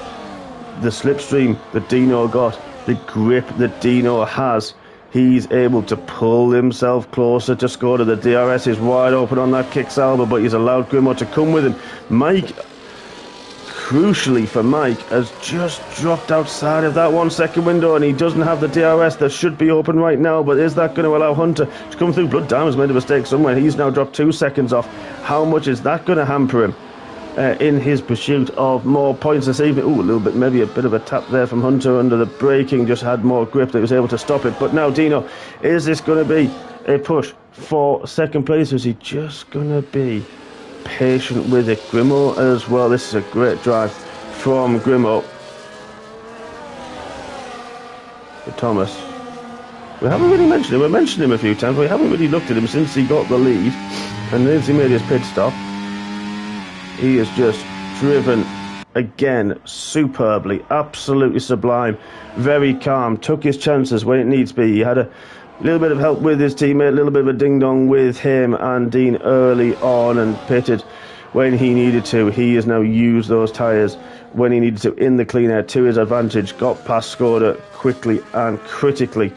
the slipstream that Dino got, the grip that Dino has, he's able to pull himself closer to Skoda. The DRS is wide open on that kick salver, but he's allowed Grimo to come with him. Mike crucially for Mike, has just dropped outside of that 1 second window, and he doesn't have the DRS that should be open right now. But is that going to allow Hunter to come through? Blood Diamond's made a mistake somewhere. He's now dropped 2 seconds off. How much is that going to hamper him in his pursuit of more points this evening? Ooh, a little bit, maybe a bit of a tap there from Hunter under the braking, just had more grip that he was able to stop it. But now, Dino, is this going to be a push for second place, or is he just going to be patient with it? Grimo as well. This is a great drive from Grimo. For Thomas, we haven't really mentioned him. We mentioned him a few times, but we haven't really looked at him since he got the lead, and since he made his pit stop. He has just driven again superbly, absolutely sublime, very calm, took his chances when it needs to be. He had a little bit of help with his teammate, a little bit of a ding-dong with him and Dean early on, and pitted when he needed to. He has now used those tyres when he needed to in the clean air to his advantage, got past Skoda quickly and critically,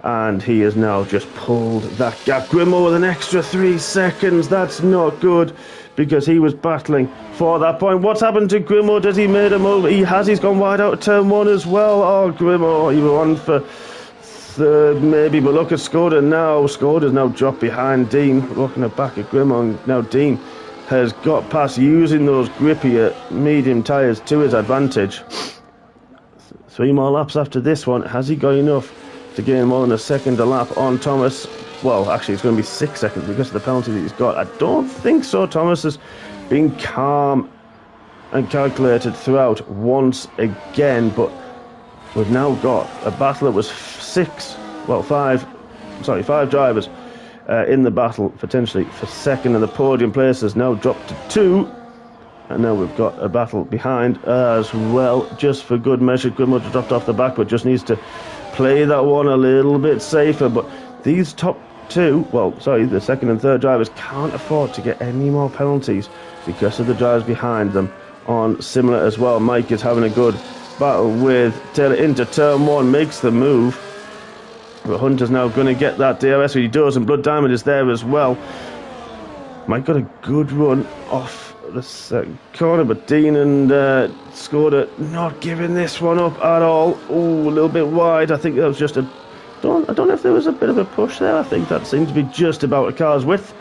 and he has now just pulled that gap. Grimo with an extra 3 seconds. That's not good, because he was battling for that point. What's happened to Grimo? Does he made a move? He has. He's gone wide out of turn 1 as well. Oh, Grimo, you were on for third maybe, but look at Skoda now. Skoda's now dropped behind Dean. Looking at back at Grimo, and now Dean has got past, using those grippier medium tyres to his advantage. 3 more laps after this one. Has he got enough to gain more than a second a lap on Thomas? Well, actually, it's going to be 6 seconds because of the penalty that he's got. I don't think so. Thomas has been calm and calculated throughout once again, but we've now got a battle that was 5 drivers in the battle, potentially for second, and the podium place has now dropped to 2, and now we've got a battle behind as well, just for good measure. Grimo dropped off the back, but just needs to play that one a little bit safer. But these top 2, the second and third drivers can't afford to get any more penalties because of the drivers behind them on similar as well. Mike is having a good battle with Taylor into turn 1, makes the move, but Hunter's now going to get that DRS, he does, and Blood Diamond is there as well. Mike got a good run off the second corner, but Dean and Skoda not giving this one up at all. Ooh, a little bit wide. I think that was just I don't know if there was a bit of a push there. I think that seemed to be just about a car's width.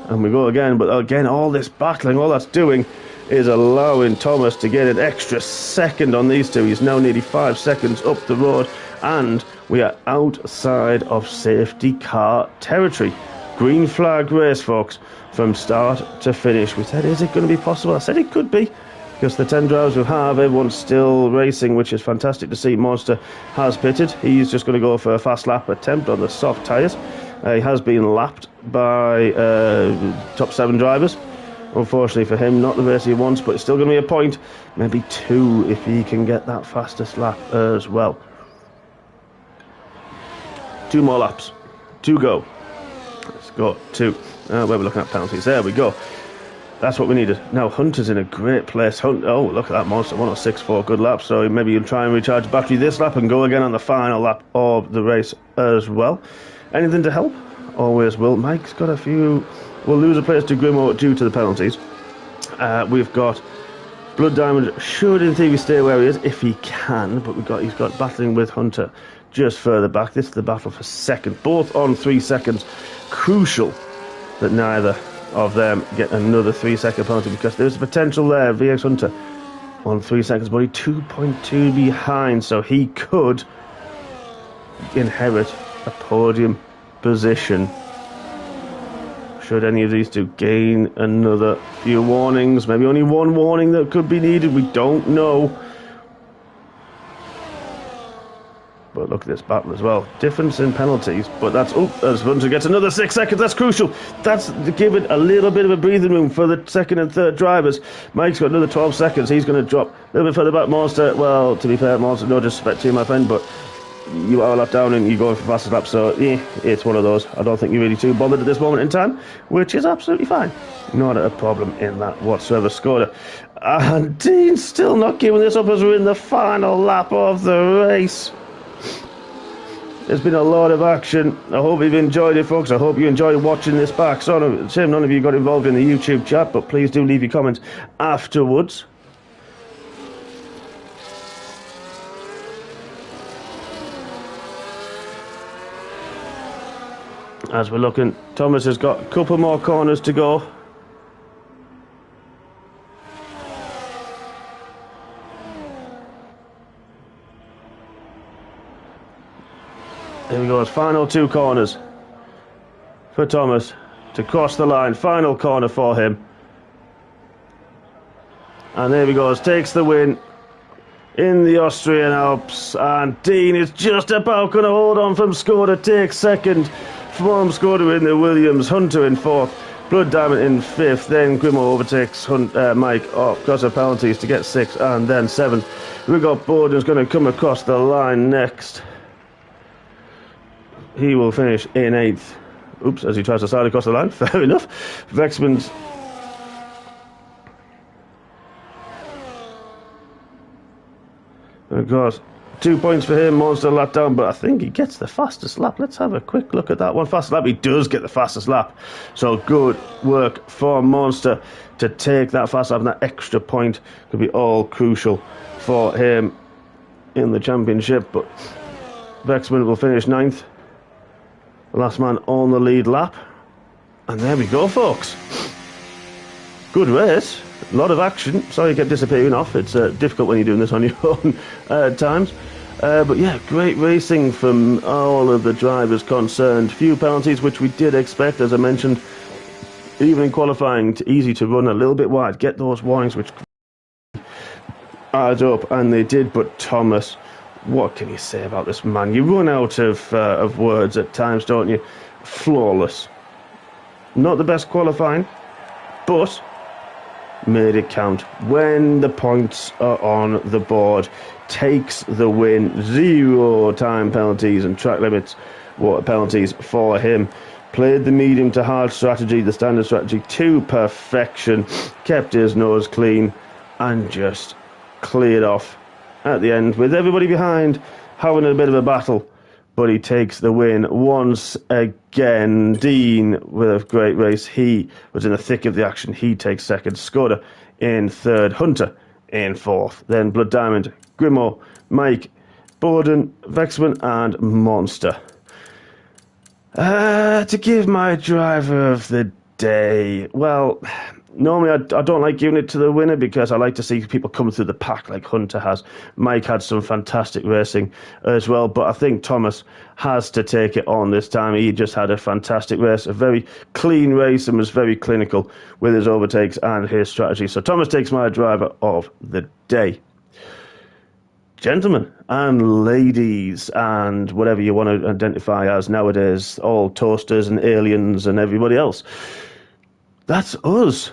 And we go again, but again, all this battling, all that's doing is allowing Thomas to get an extra second on these two. He's now nearly 5 seconds up the road, and we are outside of safety car territory. Green flag race, folks, from start to finish. We said, is it going to be possible? I said it could be, because the 10 drivers we have, everyone's still racing, which is fantastic to see. Monster has pitted. He's just going to go for a fast lap attempt on the soft tyres. He has been lapped by top 7 drivers. Unfortunately for him, not the race he wants, but it's still going to be a point, maybe 2 if he can get that fastest lap as well. 2 more laps to go. Let's go to where we're looking at penalties. There we go. That's what we needed. Now Hunter's in a great place. Oh, look at that monster, 106.4, good lap. So maybe you'll try and recharge battery this lap and go again on the final lap of the race as well. Anything to help? Always will. Mike's got a few. We'll lose a place to Grimo due to the penalties. We've got Blood Diamond should in theory stay where he is if he can, but he's got battling with Hunter just further back. This is the battle for second, both on 3 seconds. Crucial that neither of them get another 3 second penalty, because there's potential there. VX Hunter on 3 seconds, but he's 2.2 behind, so he could inherit a podium position should any of these two gain another few warnings. Maybe only one warning that could be needed, we don't know. But look at this battle as well. Difference in penalties, but that's, as Hunter gets another 6 seconds, that's crucial. That's giving a little bit of a breathing room for the second and third drivers. Mike's got another 12 seconds, he's going to drop a little bit further back. Monster, well, to be fair, Monster, no disrespect to you, my friend, but you are a lap down and you're going for fastest lap, so yeah, it's one of those. I don't think you're really too bothered at this moment in time, which is absolutely fine. Not a problem in that whatsoever. Skoda. And Dean's still not giving this up as we're in the final lap of the race. There's been a lot of action. I hope you've enjoyed it, folks. I hope you enjoyed watching this back. So, shame none of you got involved in the YouTube chat, but please do leave your comments afterwards. As we're looking, Thomas has got a couple more corners to go. Here we go, his final 2 corners for Thomas to cross the line. Final corner for him. And there he goes, takes the win in the Austrian Alps. And Dean is just about going to hold on from Skoda, take second from Skoda in the Williams. Hunter in 4th, Blood Diamond in 5th. Then Grimmo overtakes Mike because of penalties to get 6th and then 7th. We've got Borden's going to come across the line next. He will finish in 8th. Oops, as he tries to slide across the line. Fair enough. Vexman's of course, 2 points for him. Monster lap down, but I think he gets the fastest lap. Let's have a quick look at that one. Fastest lap, he does get the fastest lap. So good work for Monster to take that fast lap, and that extra point could be all crucial for him in the championship. But Vexman will finish 9th. The last man on the lead lap. And there we go, folks. Good race. A lot of action. Sorry you kept disappearing off. It's difficult when you're doing this on your own at times. But yeah, great racing from all of the drivers concerned. Few penalties, which we did expect, as I mentioned. Even in qualifying, easy to run a little bit wide. Get those warnings, which add up, and they did. But Thomas, what can you say about this man? You run out of words at times, don't you? Flawless. Not the best qualifying, but made it count. When the points are on the board, takes the win. 0 time penalties and track limits penalties for him. Played the medium to hard strategy, the standard strategy, to perfection. Kept his nose clean and just cleared off at the end, with everybody behind having a bit of a battle, but he takes the win once again. Dean with a great race. He was in the thick of the action. He takes 2nd. Skoda in 3rd. Hunter in 4th. Then Blood Diamond, Grimmo, Mike, Borden, Vexman and Monster. To give my driver of the day, well, normally I don't like giving it to the winner because I like to see people come through the pack like Hunter has. Mike had some fantastic racing as well, but I think Thomas has to take it on this time. He just had a fantastic race, a very clean race, and was very clinical with his overtakes and his strategy. So Thomas takes my driver of the day. Gentlemen and ladies and whatever you want to identify as nowadays, all toasters and aliens and everybody else, that's us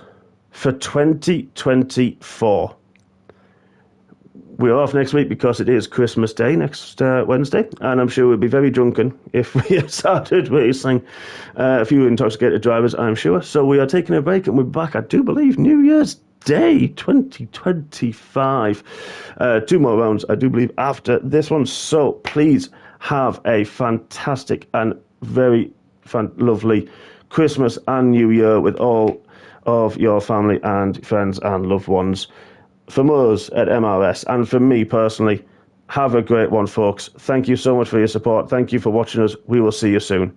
for 2024. We're off next week because it is Christmas Day next Wednesday, and I'm sure we'll be very drunken if we have started racing. A few intoxicated drivers, I'm sure. So we are taking a break, and we're back, I do believe, New Year's Day 2025. 2 more rounds, I do believe, after this one. So please have a fantastic and very lovely Christmas and New Year with all of your family and friends and loved ones. From us at MRS and from me personally, have a great one, folks. Thank you so much for your support. Thank you for watching us. We will see you soon.